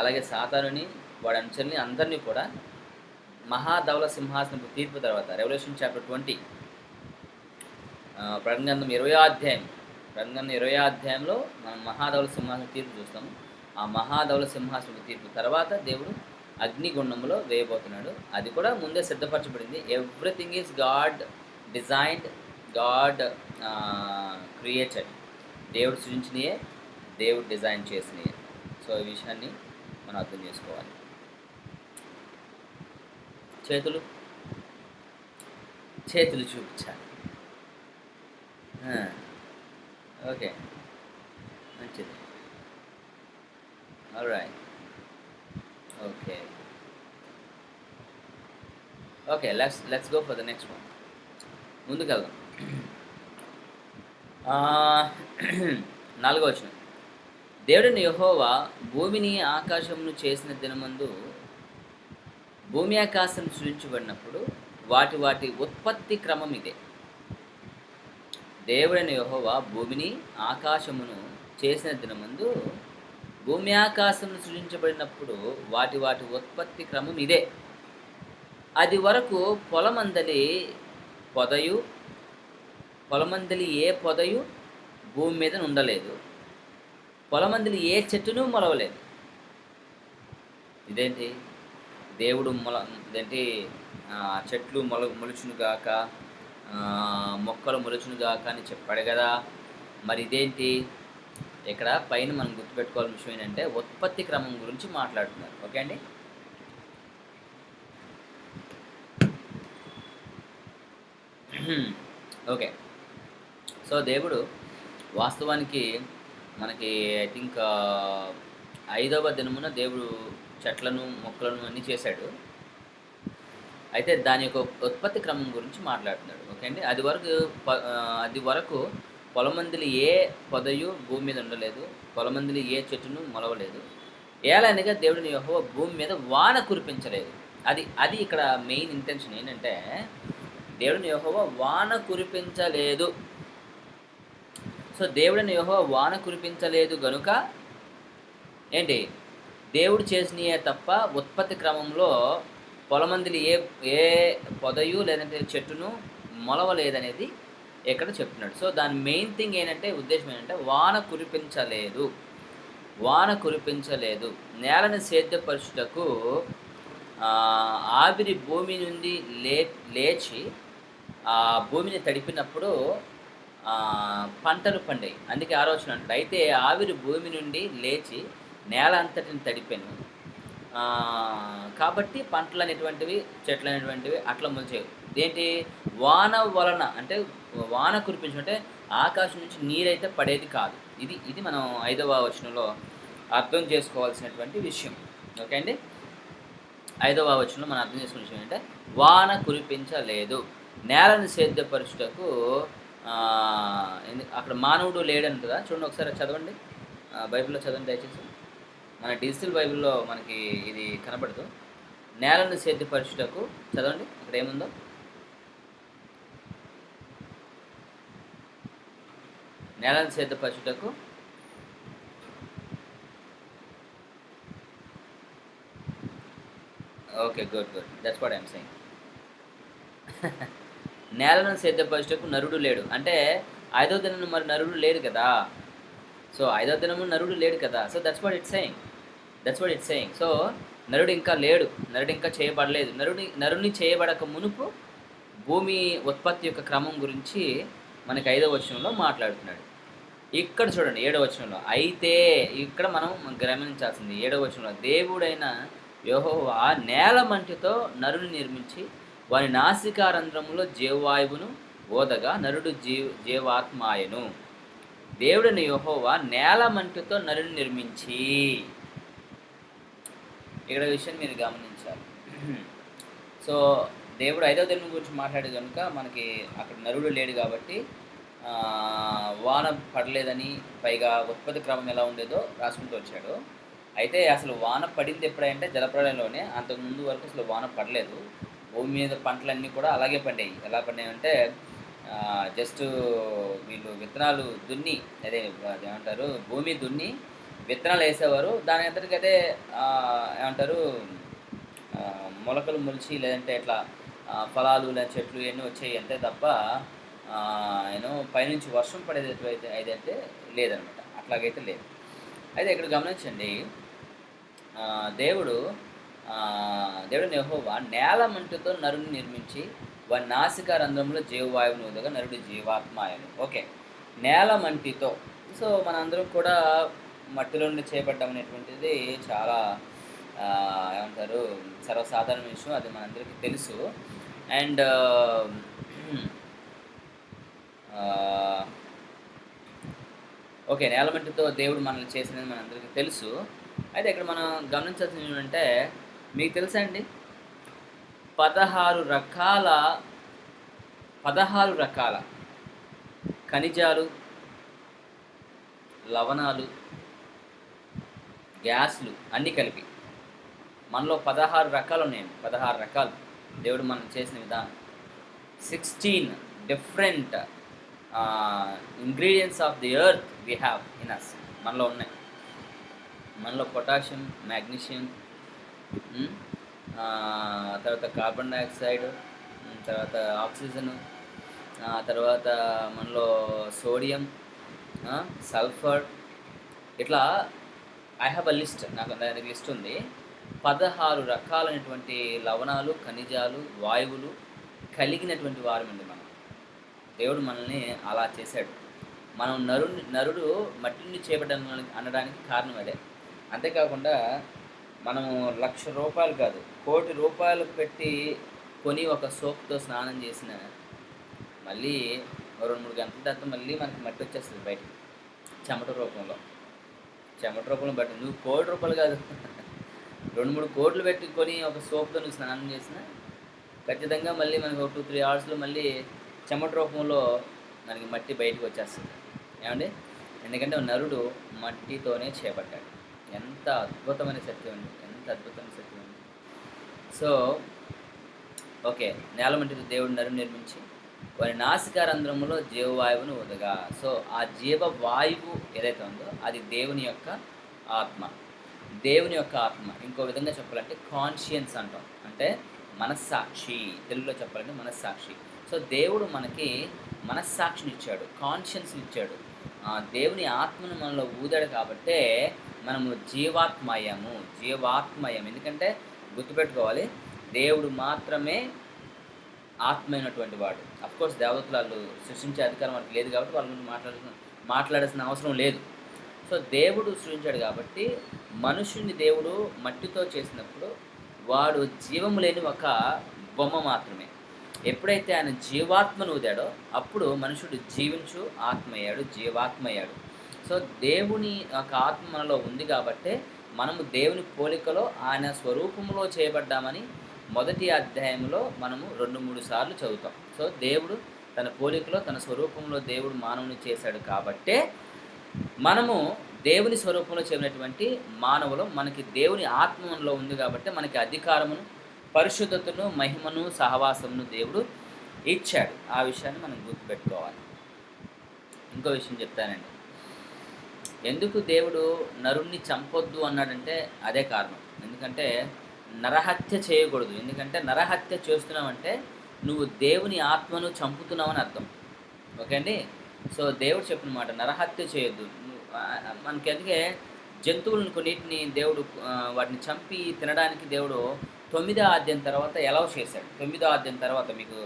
అలాగే సాతానుని, వాడి అనుచరుని అందరినీ కూడా మహాధవల సింహాసనపు తీర్పు తర్వాత, రెవల్యూషన్ చాప్టర్ 20, ప్రకటన 20వ అధ్యాయంలో మనం మహాధవల సింహాసన తీర్పు చూస్తాము. ఆ మహాధవల సింహాసనపు తీర్పు తర్వాత దేవుడు అగ్నిగుండంలో వేయబోతున్నాడు. అది కూడా ముందే సిద్ధపరచబడింది. Everything is God designed, God created. దేవుడు సృజించినయే, దేవుడు డిజైన్ చేసినయే. సో, ఈ విషయాన్ని మనం అర్థం చేసుకోవాలి. చేతులు చేతులు చూపించాలి. ఆ! ఓకే. మంచిది. Alright. Okay. Okay. Let's go for the next one. ముందుకెళ్దాం. ఆహ్, 4 వచనం. దేవుడైన యెహోవా భూమిని, ఆకాశమును చేసిన దినమందు భూమి, ఆకాశం సృజించబడినప్పుడు వాటి వాటి ఉత్పత్తి క్రమం ఇదే. దేవుడైన యెహోవా భూమిని, ఆకాశమును చేసిన దినమందు భూమి, ఆకాశములు సృజించబడినప్పుడు వాటి వాటి ఉత్పత్తి క్రమం ఇదే. అది వరకు పొలమందలి పొదయు పొలమందలి ఏ పొదయు భూమి మీద ఉండలేదు. పొలమందలి ఏ చెట్టును మొలవలేదు. ఇదేంటి? దేవుడు ఇదేంటి చెట్లు మొలుచును గాక, మొక్కలు మొలుచును గాక అని చెప్పాడు గదా! మరి ఇదేంటి? ఇక్కడ పైన మనం గుర్తుపెట్టుకోవాల్సిన విషయం ఏంటంటే ఉత్పత్తి క్రమం గురించి మాట్లాడుతున్నారు. ఓకే అండి? ఓకే. సో, దేవుడు వాస్తవానికి మనకి ఐ థింక్ 5వ దినమున దేవుడు చెట్లను, మొక్కలను అన్నీ చేశాడు. అయితే దాని యొక్క ఉత్పత్తి క్రమం గురించి మాట్లాడుతున్నాడు. ఓకే అండి. అది వరకు పొలమందులు ఏ పొదయు భూమి మీద ఉండలేదు. పొలమందులు ఏ చెట్టును మొలవలేదు. ఏలనగా దేవుడైన యెహోవా భూమి మీద వాన కురిపించలేదు. అది ఇక్కడ మెయిన్ ఇంటెన్షన్ ఏంటంటే, దేవుడైన యెహోవా వాన కురిపించలేదు. సో, దేవుడైన యెహోవా వాన కురిపించలేదు గనుక ఏంటి? దేవుడు చేసినయే తప్ప ఉత్పత్తి క్రమంలో పొలమందులు ఏ పొదయు లేదంటే చెట్టును మొలవలేదనేది ఇక్కడ చెప్తున్నాడు. సో, దాని మెయిన్ థింగ్ ఏంటంటే, ఉద్దేశ్యం ఏంటంటే వాన కురిపించలేదు. వాన కురిపించలేదు. నేలను సేద్యపరచుటకు ఆవిరి భూమి నుండి లేచి భూమిని తడిపినప్పుడు పంటలు పండాయి. అందుకే 6వ వచనం అంటాడు. అయితే ఆవిరి భూమి నుండి లేచి నేల అంతటిని తడిపెను. కాబట్టి పంటలనేటువంటివి, చెట్లనేటువంటివి అట్లా మొలిచాయి. ఏంటి? వాన వలన అంటే వాన కురిపించడం అంటే ఆకాశం నుంచి నీరైతే పడేది కాదు. ఇది మనం 5వ వచనంలో అర్థం చేసుకోవాల్సినటువంటి విషయం. ఓకే అండి? 5వ వచనంలో మనం అర్థం చేసుకునే విషయం ఏంటంటే వాన కురిపించలేదు. నేలను సేద్యపరచుటకు అక్కడ మానవుడు లేడంటదా? చూడండి ఒకసారి చదవండి. బైబిల్‌లో చదవండి దయచేసి. మన డిజిటల్ బైబిల్‌లో మనకి ఇది కనపడదు. నేలను సేద్యపరచుటకు చదవండి అక్కడ ఏముందో. నేలను సేద్యపరచుటకు okay. Good. That's what I am saying. నేలను సేద్యపరచుటకు నరుడు లేడు. అంటే 5వ దినమున మరి నరుడు లేడు కదా! సో, 5వ దినమున నరుడు లేడు కదా! So, that's what it's saying. So, నరుడు ఇంకా లేడు. నరుడు ఇంకా చేయబడలేదు. నరుని చేయబడక మునుపు భూమి ఉత్పత్తి యొక్క క్రమం గురించి మనకి 5వ వచనంలో మాట్లాడుతున్నాడు. ఇక్కడ చూడండి 7వ వచనంలో. అయితే ఇక్కడ మనం గమనించాల్సింది 7వ వచనంలో దేవుడైన యెహోవా నేల మంటితో నరుని నిర్మించి వాని నాసికారంధ్రములో జీవవాయువును ఓదగా నరుడు జీవాత్మాయను. దేవుడైన యెహోవా నేల మంటితో నరుని నిర్మించి, ఇక్కడ విషయం మీరు గమనించాలి. సో, దేవుడు 5వ దినం గురించి మాట్లాడే కనుక మనకి అక్కడ నరుడు లేడు కాబట్టి వాన పడలేదని, పైగా ఉత్పత్తి క్రమం ఎలా ఉండేదో రాసుకుంటూ వచ్చాడు. అయితే అసలు వాన పడింది ఎప్పుడంటే జలప్రళయంలోనే. అంతకుముందు వరకు అసలు వాన పడలేదు. భూమి మీద పంటలన్నీ కూడా అలాగే పండాయి. ఎలా పండాయంటే జస్ట్ వీళ్ళు విత్తనాలు దున్ని ఏమంటారు భూమి దున్ని విత్తనాలు వేసేవారు. దాని అంతటికైతే ఏమంటారు మొలకలు మొలిచి లేదంటే ఇట్లా ఫలాలు లేదా చెట్లు ఇవన్నీ వచ్చాయి అంతే తప్ప పైనుంచి వర్షం పడేది అయితే లేదనమాట. అట్లాగైతే లేదు. అయితే ఇక్కడ గమనించండి, దేవుడైన యెహోవా నేల మంటితో నరుని నిర్మించి వాని నాసికా రంధ్రంలో జీవవాయువును ఊదగా నరుడు జీవాత్మాయను. ఓకే, నేల మంటితో. సో, మనందరం కూడా మట్టిలో నుండి చేయబడ్డం అనేటువంటిది చాలా ఏమంటారు, సర్వసాధారణ విషయం, అది మనందరికీ తెలుసు. And okay. నేలమట్టితో దేవుడు మనల్ని చేసినది మనందరికీ తెలుసు. అయితే ఇక్కడ మనం గమనించాల్సింది ఏంటంటే, మీకు తెలుసా అండి? 16 రకాల 16 రకాల ఖనిజాలు, లవణాలు, గ్యాస్‌లు అన్నీ కలిపి మనలో 16 రకాలున్నాయండి. 16 రకాలు దేవుడు మనం చేసిన విధానం. 16 different ingredients of the earth we have in us. మనలో ఉన్నాయి. మనలో పొటాషియం, మాగ్నీషియం, తర్వాత కార్బన్ డయాక్సైడ్, తర్వాత ఆక్సిజను, తర్వాత మనలో సోడియం, సల్ఫర్, ఇట్లా ఐ హ్యావ్ అ లిస్ట్. నాకు దానికి లిస్ట్ ఉంది. 16 రకాలైనటువంటి లవణాలు, ఖనిజాలు, వాయువులు కలిగినటువంటి వారమండి మనం. దేవుడు మనల్ని అలా చేశాడు. మనం నరుడు మట్టి నుండి చేయబడ్డాను అనడానికి కారణం అదే. అంతేకాకుండా మనము ₹1,00,000 కాదు, ₹1,00,00,000 పెట్టి కొని ఒక సోప్‌తో స్నానం చేసిన మళ్ళీ ఓ 2, 3 గంటల తర్వాత మళ్ళీ మనకి మట్టి వచ్చేస్తుంది బయటికి. చెమట రూపంలో. బట్టి నువ్వు ₹1,00,00,000 కాదు, 2, 3 కోట్లు పెట్టి కొని ఒక సోప్‌తో నువ్వు స్నానం చేసినా ఖచ్చితంగా మళ్ళీ మనకు ఒక 2, 3 అవర్స్‌లో మళ్ళీ చెమట రూపంలో మనకి మట్టి బయటకి వచ్చేస్తుంది. ఏమండి? ఎందుకంటే నరుడు మట్టితోనే చేయబడ్డాడు. ఎంత అద్భుతమైన సత్యం అండి! ఎంత అద్భుతమైన సత్యం అండి! So, okay. నేలమట్టితో దేవుడు నరుని నిర్మించి వారి నాసికారంధ్రములో జీవవాయువును ఊదగా. సో, ఆ జీవవాయువు ఏదైతే ఉందో అది దేవుని యొక్క ఆత్మ. దేవుని యొక్క ఆత్మ. ఇంకో విధంగా చెప్పాలంటే కాన్షియన్స్ అంటాం. అంటే మనస్సాక్షి. తెలుగులో చెప్పాలంటే మనస్సాక్షి. సో, దేవుడు మనకి మనస్సాక్షినిచ్చాడు, కాన్షియన్స్‌నిచ్చాడు. దేవుని ఆత్మను మనలో ఊదాడు కాబట్టే మనము జీవాత్మయం. ఎందుకంటే గుర్తుపెట్టుకోవాలి, దేవుడు మాత్రమే ఆత్మ అయినటువంటి వాడు. అఫ్‌కోర్స్ దేవతలు వాళ్ళు సృష్టించే అధికారం వాళ్ళకి లేదు కాబట్టి వాళ్ళ గురించి మాట్లాడాల్సిన అవసరం లేదు. సో, దేవుడు సృష్టించాడు కాబట్టి మనుషుని దేవుడు మట్టితో చేసినప్పుడు వాడు జీవము లేని ఒక బొమ్మ మాత్రమే. ఎప్పుడైతే ఆయన జీవాత్మను ఊదాడో అప్పుడు మనుషుడు జీవించు ఆత్మయ్యాడు, జీవాత్మయ్యాడు. సో, దేవుని యొక్క ఆత్మ మనలో ఉంది కాబట్టే మనము దేవుని పోలికలో ఆయన స్వరూపంలో చేయబడ్డామని మొదటి అధ్యాయంలో మనము 2, 3 సార్లు చదువుతాం. సో, దేవుడు తన పోలికలో తన స్వరూపంలో దేవుడు మానవుని చేశాడు కాబట్టే మనము దేవుని స్వరూపంలో చేరినటువంటి మానవులు. మనకి దేవుని ఆత్మ మనలో ఉంది కాబట్టి మనకి అధికారమును, పరిశుద్ధతను, మహిమను, సహవాసమును దేవుడు ఇచ్చాడు. ఆ విషయాన్ని మనం గుర్తుపెట్టుకోవాలి. ఇంకో విషయం చెప్తానండి. ఎందుకు దేవుడు నరుణ్ణి చంపొద్దు అన్నాడంటే అదే కారణం. ఎందుకంటే నరహత్య చేయకూడదు. ఎందుకంటే నరహత్య చేస్తున్నావంటే నువ్వు దేవుని ఆత్మను చంపుతున్నావని అర్థం. ఓకే అండి? సో, దేవుడు చెప్పిన మాట నరహత్య చేయొద్దు. మనకెందుకే జంతువులను కొన్నిటిని దేవుడు వాటిని చంపి తినడానికి దేవుడు 9వ అధ్యాయం తర్వాత ఎలౌ చేశాడు. 9వ అధ్యాయం తర్వాత మీకు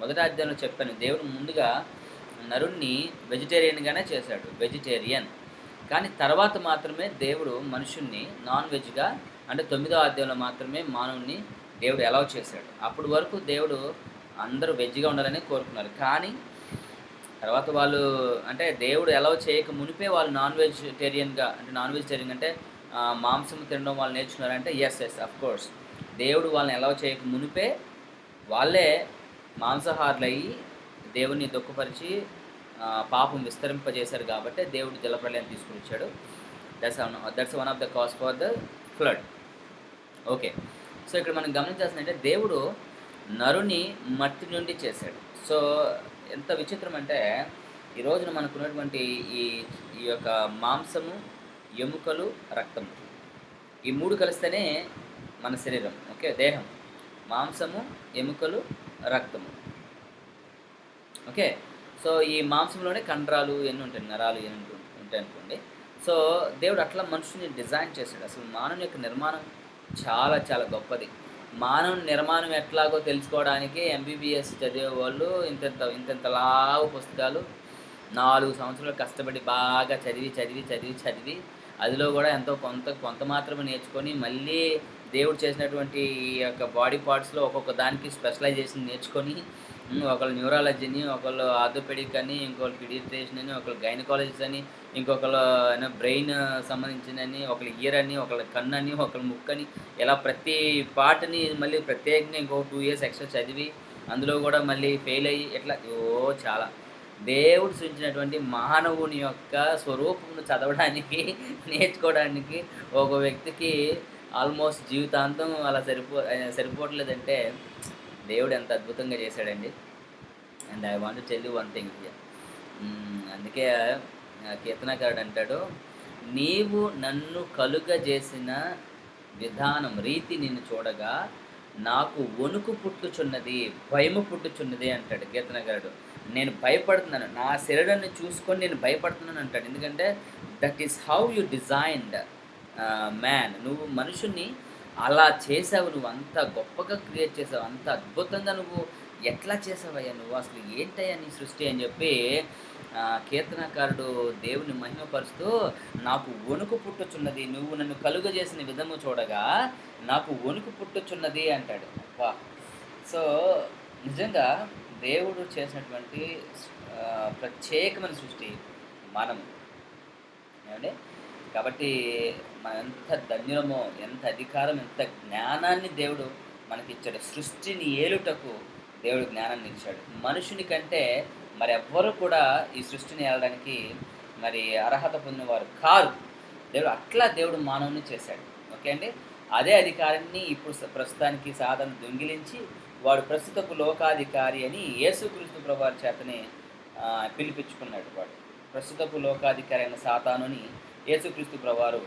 మొదటి అధ్యాయంలో చెప్పాను. దేవుడు ముందుగా నరుణ్ణి వెజిటేరియన్‌గానే చేశాడు. వెజిటేరియన్. కానీ తర్వాత మాత్రమే దేవుడు మనుషుణ్ణి నాన్ వెజ్‌గా, అంటే 9వ అధ్యాయంలో మాత్రమే మానవుడిని దేవుడు ఎలౌ చేశాడు. అప్పటి వరకు దేవుడు అందరూ వెజ్‌గా ఉండాలని కోరుకున్నారు. కానీ తర్వాత వాళ్ళు, అంటే దేవుడు ఎలౌ చేయక మునిపే వాళ్ళు నాన్ వెజిటేరియన్ అంటే మాంసం తినడం వాళ్ళు నేర్చుకున్నారంటే యెస్ అఫ్‌కోర్స్. దేవుడు వాళ్ళని ఎలౌ చేయక మునిపే వాళ్ళే మాంసాహారులయ్యి దేవుని దుఃఖపరిచి పాపం విస్తరింపజేశారు కాబట్టి దేవుడు జలప్రళయాన్ని తీసుకొని వచ్చాడు. That's one of the cause for the flood. Okay. So, ఇక్కడ మనం గమనించాల్సిందంటే దేవుడు నరుని మట్టి నుండి చేశాడు. సో, ఎంత విచిత్రం అంటే ఈ రోజున మనకున్నటువంటి ఈ యొక్క మాంసము, ఎముకలు, రక్తము, ఈ 3 కలిస్తేనే మన శరీరం. ఓకే. దేహం. మాంసము, ఎముకలు, రక్తము. ఓకే. సో, ఈ మాంసంలోనే కండరాలు ఎన్ని ఉంటాయి, నరాలు ఎన్ని ఉంటాయి అనుకోండి. సో, దేవుడు అట్లా మనుషుని డిజైన్ చేశాడు. అసలు మానవుని యొక్క నిర్మాణం చాలా చాలా గొప్పది. మానవుని నిర్మాణం ఎట్లాగో తెలుసుకోవడానికి ఎంబీబీఎస్ చదివే వాళ్ళు ఇంతెంత లావు పుస్తకాలు 4 సంవత్సరాలు కష్టపడి బాగా చదివి అదిలో గూడా ఎంతో కొంత మాత్రమే నేర్చుకొని, మళ్ళీ దేవుడు చేసినటువంటి ఈ యొక్క బాడీ పార్ట్స్‌లో ఒక్కొక్క దానికి స్పెషలైజేషన్ నేర్చుకొని, ఒకళ్ళు న్యూరాలజీని, ఒకళ్ళు ఆర్థోపెడిక్ అని, ఇంకోళ్ళు పీడియాట్రిషియన్ అని, ఒకళ్ళు గైనకాలజిస్ట్ అని, ఇంకొకళ్ళు బ్రెయిన్ సంబంధించిందని, ఒకళ్ళు ఇయర్ అని, ఒకళ్ళ కన్నని, ఒకళ్ళ ముక్కని, ఇలా ప్రతి పార్ట్‌ని మళ్ళీ ప్రత్యేకంగా ఇంకో 2 ఇయర్స్ ఎక్స్‌ట్రా చదివి, అందులో గూడా మళ్ళీ ఫెయిల్ అయ్యి ఇట్లా చాలా. దేవుడు సృష్టించినటువంటి మానవుని యొక్క స్వరూపమును చదవడానికి, నేర్చుకోవడానికి ఒక వ్యక్తికి ఆల్మోస్ట్ జీవితాంతం అలా సరిపోవట్లేదంటే దేవుడు ఎంత అద్భుతంగా చేశాడండి. And I want to tell you one thing here. అందుకే కీర్తనకారుడు అంటాడు, "నీవు నన్ను కలుగజేసిన విధానం, రీతి నిన్ను చూడగా నాకు వణుకు పుట్టుచున్నది, భయము పుట్టుచున్నది" అంటాడు కీర్తనకారుడు. నేను భయపడుతున్నాను. నా శరీరాన్ని చూసుకొని నేను భయపడుతున్నాను అంటాడు. ఎందుకంటే that is how you designed man. నువ్వు మనుషుల్ని అలా చేసావు. నువ్వు అంత గొప్పగా క్రియేట్ చేసావు. అంత అద్భుతంగా నువ్వు ఎట్లా చేసావయ్యా నువ్వు? అసలు ఏంటయ్యా నీ సృష్టి అని చెప్పి కీర్తనకారుడు దేవుని మహిమపరుస్తూ, నాకు వణుకు పుట్టుచున్నది, నువ్వు నన్ను కలుగజేసిన విధము చూడగా నాకు వణుకు పుట్టుచున్నది అంటాడు. అబ్బా! సో, నిజంగా దేవుడు చేసినటువంటి ప్రత్యేకమైన సృష్టి మనము. ఏమండి? కాబట్టి మనం ఎంత ధన్యులమో, ఎంత అధికారం, ఎంత జ్ఞానాన్ని దేవుడు మనకిచ్చాడు. సృష్టిని ఏలుటకు దేవుడు జ్ఞానాన్ని ఇచ్చాడు. మనుషుని కంటే మరెవ్వరు కూడా ఈ సృష్టిని ఏలడానికి మరి అర్హత పొందినవారు కారు. దేవుడు మానవుని చేశాడు. ఓకే అండి. అదే అధికారాన్ని ఇప్పుడు ప్రస్తుతానికి సాతాను దొంగిలించి, వాడు ప్రస్తుతపు లోకాధికారి అని యేసుక్రీస్తు ప్రభువారి చేతనే పిలిపించుకున్నాడు వాడు. ప్రస్తుతపు లోకాధికారి అయిన సాతానుని యేసుక్రీస్తు ప్రభువారు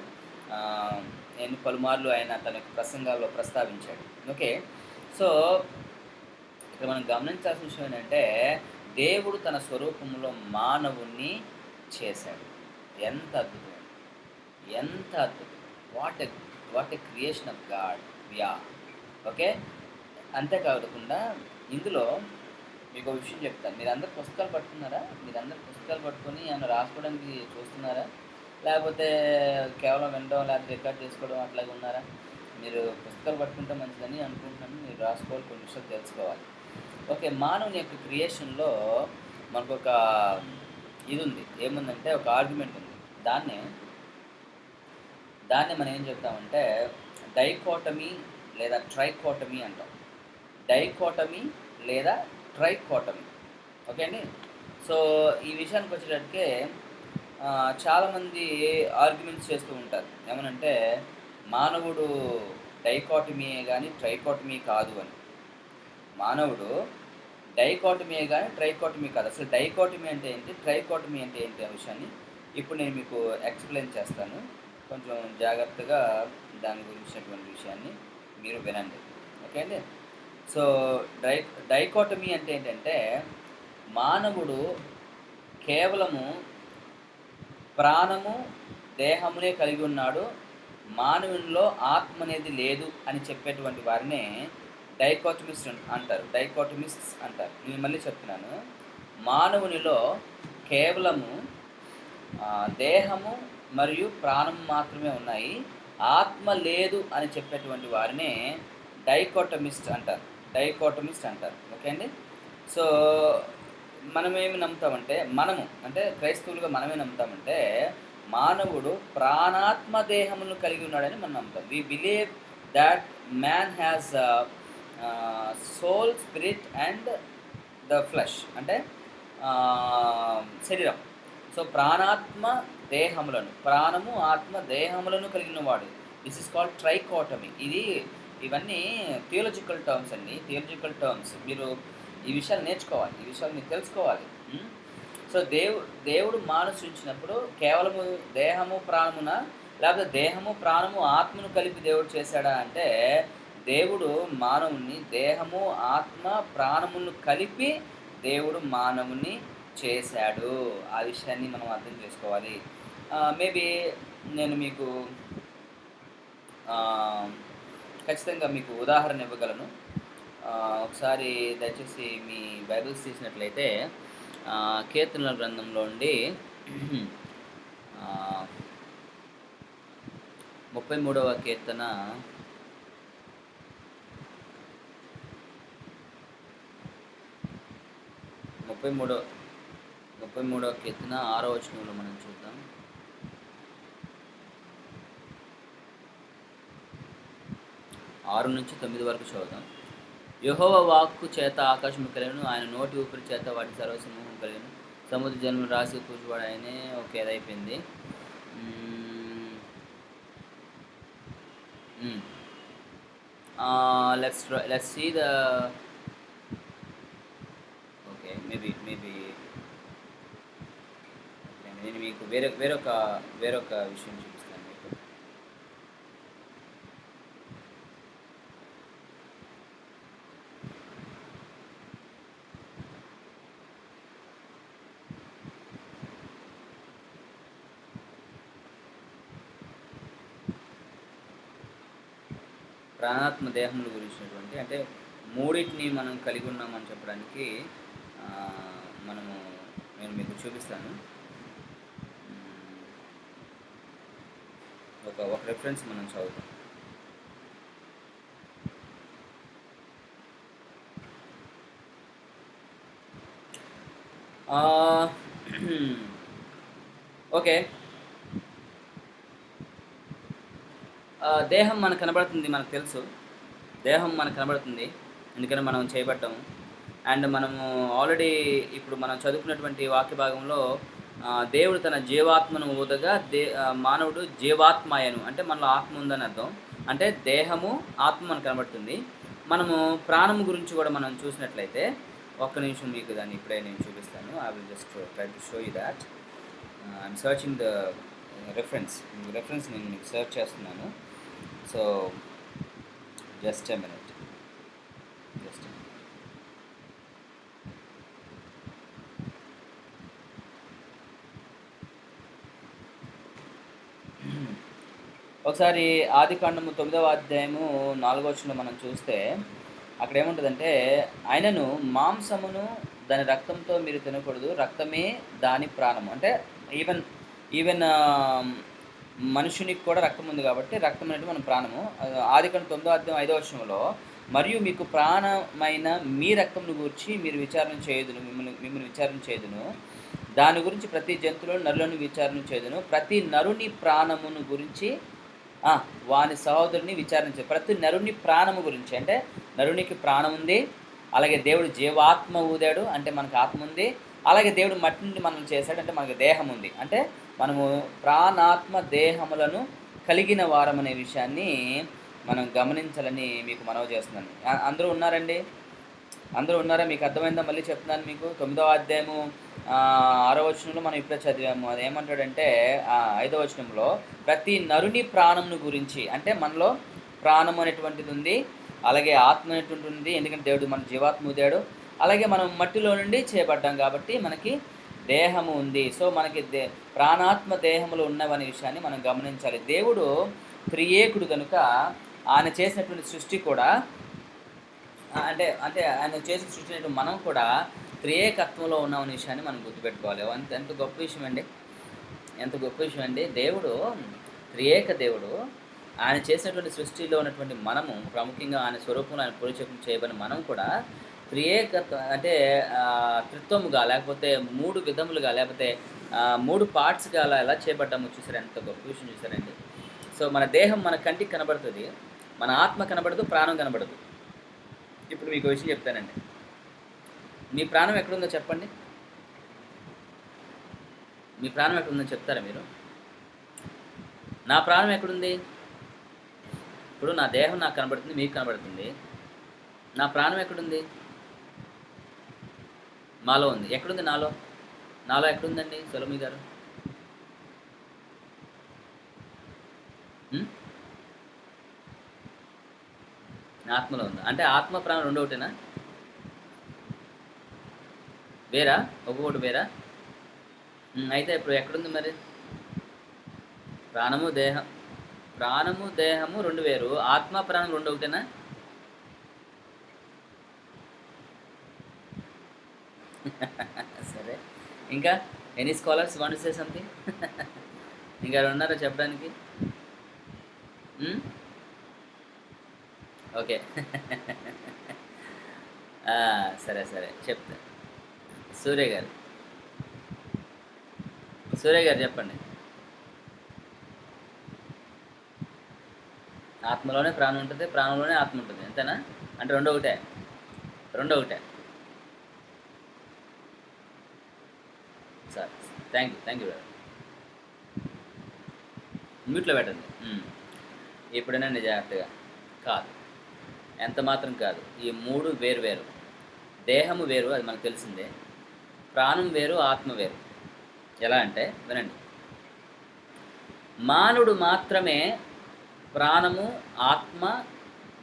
పలుమార్లు ఆయన తన ప్రసంగాల్లో ప్రస్తావించాడు. ఓకే. సో, ఇక్కడ మనం గమనించాల్సిన విషయం ఏంటంటే, దేవుడు తన స్వరూపంలో మానవుణ్ణి చేశాడు. ఎంత అద్భుతం! ఎంత అద్భుతం! What a creation of God. Okay. అంతేకాకుండా ఇందులో మీకు ఒక విషయం చెప్తాను. మీరందరూ పుస్తకాలు పట్టుకున్నారా? మీరందరూ పుస్తకాలు పట్టుకొని ఏమైనా రాసుకోవడానికి చూస్తున్నారా? లేకపోతే కేవలం వినడం, లేకపోతే రికార్డ్ చేసుకోవడం అట్లాగే ఉన్నారా? మీరు పుస్తకాలు పట్టుకుంటే మంచిదని అనుకుంటున్నాను. మీరు రాసుకోవాలి, కొన్ని విషయాలు తెలుసుకోవాలి. ఓకే. మానవుని యొక్క క్రియేషన్‌లో మనకొక ఇది ఉంది. ఏముందంటే ఒక ఆర్గ్యుమెంట్ ఉంది. దాన్నే మనం ఏం చెప్తామంటే డైకోటమీ లేదా ట్రైకోటమీ అంటాం. డైకోటమీ లేదా ట్రైకోటమీ. ఓకే అండి. సో, ఈ విషయానికి వచ్చేటప్పటికే చాలామంది ఆర్గ్యుమెంట్స్ చేస్తూ ఉంటారు. ఏమనంటే మానవుడు డైకోటమీయే గానీ ట్రైకోటమీ కాదు అని. మానవుడు డైకోటమీయే గానీ ట్రైకోటమీ కాదు. అసలు డైకోటమీ అంటే ఏంటి? ట్రైకోటమీ అంటే ఏంటి? అనే విషయాన్ని ఇప్పుడు నేను మీకు ఎక్స్‌ప్లెయిన్ చేస్తాను. కొంచెం జాగ్రత్తగా దాని గురించినటువంటి విషయాన్ని మీరు వినండి. ఓకే అండి. సో, డైకోటమీ అంటే ఏంటంటే, మానవుడు కేవలము ప్రాణము, దేహమునే కలిగి ఉన్నాడు. మానవునిలో ఆత్మ అనేది లేదు అని చెప్పేటువంటి వారినే డైకోటమిస్ట్స్ అంటారు. నేను మళ్ళీ చెప్తున్నాను. మానవునిలో కేవలము దేహము మరియు ప్రాణం మాత్రమే ఉన్నాయి. ఆత్మ లేదు అని చెప్పేటువంటి వారినే డైకోటమిస్ట్ అంటారు. ఓకే అండి. సో, మనమేమి నమ్ముతామంటే, అంటే క్రైస్తవులుగా మనమే నమ్ముతామంటే, మానవుడు ప్రాణాత్మ దేహమును కలిగి ఉన్నాడని మనం నమ్ముతాం. We believe that man has soul, spirit and the flesh, అంటే శరీరం. సో, ప్రాణము, ఆత్మ, దేహములను కలిగిన వాడు. This is called trichotomy. ఇవన్నీ థియాలజికల్ టర్మ్స్ అండి. మీరు ఈ విషయాలు నేర్చుకోవాలి. ఈ విషయాలు మీరు తెలుసుకోవాలి. సో, దేవుడు మానవుని సృష్టించినప్పుడు కేవలము దేహము, ప్రాణమున, లేకపోతే దేహము, ప్రాణము, ఆత్మను కలిపి దేవుడు చేశాడా అంటే, దేవుడు మానవుని దేహము, ఆత్మ, ప్రాణమును కలిపి దేవుడు మానవుని చేశాడు. ఆ విషయాన్ని మనం అర్థం చేసుకోవాలి. మేబీ నేను మీకు ఖచ్చితంగా మీకు ఉదాహరణ ఇవ్వగలను. ఒకసారి దయచేసి మీ బైబిల్స్ తీసినట్లయితే కీర్తనల గ్రంథంలో ఉండి 33వ కీర్తన 33 33వ కీర్తన 6వ వచనంలో మనం చూద్దాం. 6-9 వరకు చదువుదాం. యెహోవా వాక్కు చేత ఆకాశము కలిగెను, ఆయన నోటి ఊపిరి చేత వాటి సర్వసమూహం కలిగెను. సముద్ర జలములు రాసి కూర్చువాడు ఆయనే. ఓకే, అదయిపోయింది. Let's see the okay, maybe నేను మీకు వేరొక విషయం చూపిస్తాను మీకు. ప్రాణాత్మ దేహముల గురించినటువంటి, అంటే మూడింటిని మనం కలిగి ఉన్నామని చెప్పడానికి మనము నేను మీకు చూపిస్తాను. ఒక రెఫరెన్స్ మనం చదువుతాం. ఓకే, దేహం మనకు కనబడుతుంది, మనకు తెలుసు. దేహం మనకు కనబడుతుంది ఎందుకంటే మనం చేయబడ్డాము. అండ్ మనము ఆల్రెడీ ఇప్పుడు మనం చదువుకున్నటువంటి వాక్య భాగంలో దేవుడు తన జీవాత్మను ఊదగా మానవుడు జీవాత్మయను, అంటే మనలో ఆత్మ ఉందని అర్థం. అంటే దేహము, ఆత్మ మనకు కనబడుతుంది. మనము ప్రాణము గురించి కూడా మనం చూసినట్లయితే, ఒక్క నిమిషం మీకు దాన్ని ఇప్పుడే నేను చూపిస్తాను. I will just try to show you that. I'm searching the reference నేను మీకు సెర్చ్ చేస్తున్నాను. So just a minute. ఒకసారి ఆదికాండము 9వ అధ్యాయము 4వ వచనంలో మనం చూస్తే అక్కడ ఏముంటుందంటే, ఆయనను మాంసమును దాని రక్తంతో మీరు తినకూడదు, రక్తమే దాని ప్రాణము. అంటే ఈవెన్ మనుషునికి కూడా రక్తం ఉంది కాబట్టి రక్తం అనేది మన ప్రాణము. ఆదికాండం 9వ అధ్యాయం 5వ వచనంలో, మరియు మీకు ప్రాణమైన మీ రక్తంను గూర్చి మీరు విచారణ చేయదును, మిమ్మల్ని విచారణ చేయదును, దాని గురించి ప్రతి జంతువులను నరులను విచారణ చేయదును, ప్రతి నరుని ప్రాణమును గురించి వాని సహోదరుని విచారించే. ప్రతి నరుని ప్రాణము గురించి, అంటే నరునికి ప్రాణం ఉంది, అలాగే దేవుడు జీవాత్మ ఊదాడు, అంటే మనకు ఆత్మ ఉంది. అలాగే దేవుడు మట్టి నుండి మనం చేశాడు, అంటే మనకు దేహం ఉంది. అంటే మనము ప్రాణాత్మ దేహములను కలిగిన వారమనే విషయాన్ని మనం గమనించాలని మీకు మనవి చేస్తున్నాను. అందరూ ఉన్నారండి? అందరూ ఉన్నారా? మీకు అర్థమైందా? మళ్ళీ చెప్తున్నాను మీకు. 9వ అధ్యాయము 6వ వచనంలో మనం ఇప్పుడే చదివాము. అది ఏమంటాడంటే 5వ వచనంలో, ప్రతి నరుని ప్రాణంను గురించి, అంటే మనలో ప్రాణం అనేటువంటిది ఉంది, అలాగే ఆత్మ అనేటువంటి ఉంది, ఎందుకంటే దేవుడు మన జీవాత్మ ఊదాడు. అలాగే మనం మట్టిలో నుండి చేయబడ్డాం కాబట్టి మనకి దేహము ఉంది. సో మనకి ప్రాణాత్మ దేహములు ఉన్నవనే విషయాన్ని మనం గమనించాలి. దేవుడు త్రియేకుడు కనుక ఆయన చేసినటువంటి సృష్టి కూడా, అంటే ఆయన చేసి సృష్టించినటువంటి మనం కూడా త్రియేకత్వంలో ఉన్నామనే విషయాన్ని మనం గుర్తుపెట్టుకోవాలి. ఎంత గొప్ప విషయం అండి, ఎంత గొప్ప విషయం అండి. దేవుడు త్రియేక దేవుడు, ఆయన చేసినటువంటి సృష్టిలో ఉన్నటువంటి మనము, ప్రాముఖ్యంగా ఆయన స్వరూపంలో ఆయన పోలిక చేయబడిన మనం కూడా త్రియేకత్వ, అంటే త్రిత్వముగా, లేకపోతే 3 విధములుగా, లేకపోతే 3 పార్ట్స్గా ఎలా చేయబడ్డామో చూసారు. ఎంత గొప్ప విషయం చూసారండి. సో మన దేహం మన కంటికి కనబడుతుంది, మన ఆత్మ కనబడదు, ప్రాణం కనబడదు. ఇప్పుడు మీకు విషయం చెప్తానండి. మీ ప్రాణం ఎక్కడుందో చెప్పండి. మీ ప్రాణం ఎక్కడుందో చెప్తారా మీరు? నా ప్రాణం ఎక్కడుంది? ఇప్పుడు నా దేహం నాకు కనబడుతుంది, మీకు కనబడుతుంది. నా ప్రాణం ఎక్కడుంది? మాలో ఉంది. ఎక్కడుంది? నాలో ఎక్కడుందండి సొలొమి గారు? ఆత్మలో ఉంది. అంటే ఆత్మ ప్రాణం రెండు ఒకటేనా? వేరా? ఒక్కొక్కటి వేరా? అయితే ఇప్పుడు ఎక్కడుంది మరి? ప్రాణము దేహము రెండు వేరు, ఆత్మ ప్రాణం రెండు ఒకటేనా? సరే, ఇంకా any scholars want to say something? ఇంకా ఉన్నారా చెప్పడానికి? హ్మ్. ఓకే. ఆ! సరే, సరే. చెప్తా. సూర్య గారు. సూర్య గారు చెప్పండి. ఆత్మలోనే ప్రాణం ఉంటది. ప్రాణంలోనే ఆత్మ ఉంటది. అంతేనా? అంటే 2 ఒకటే. 2 ఒకటే. సరే. Thank you brother. మ్యూట్‌లో పెట్టండి. ఇప్పుడేనండి జాగ్రత్తగా. కాదు. ఎంత మాత్రం కాదు. ఈ 3 వేరు వేరు. దేహము వేరు అది మనకు తెలిసిందే. ప్రాణం వేరు, ఆత్మ వేరు. ఎలా అంటే వినండి. మానవుడు మాత్రమే ప్రాణము, ఆత్మ,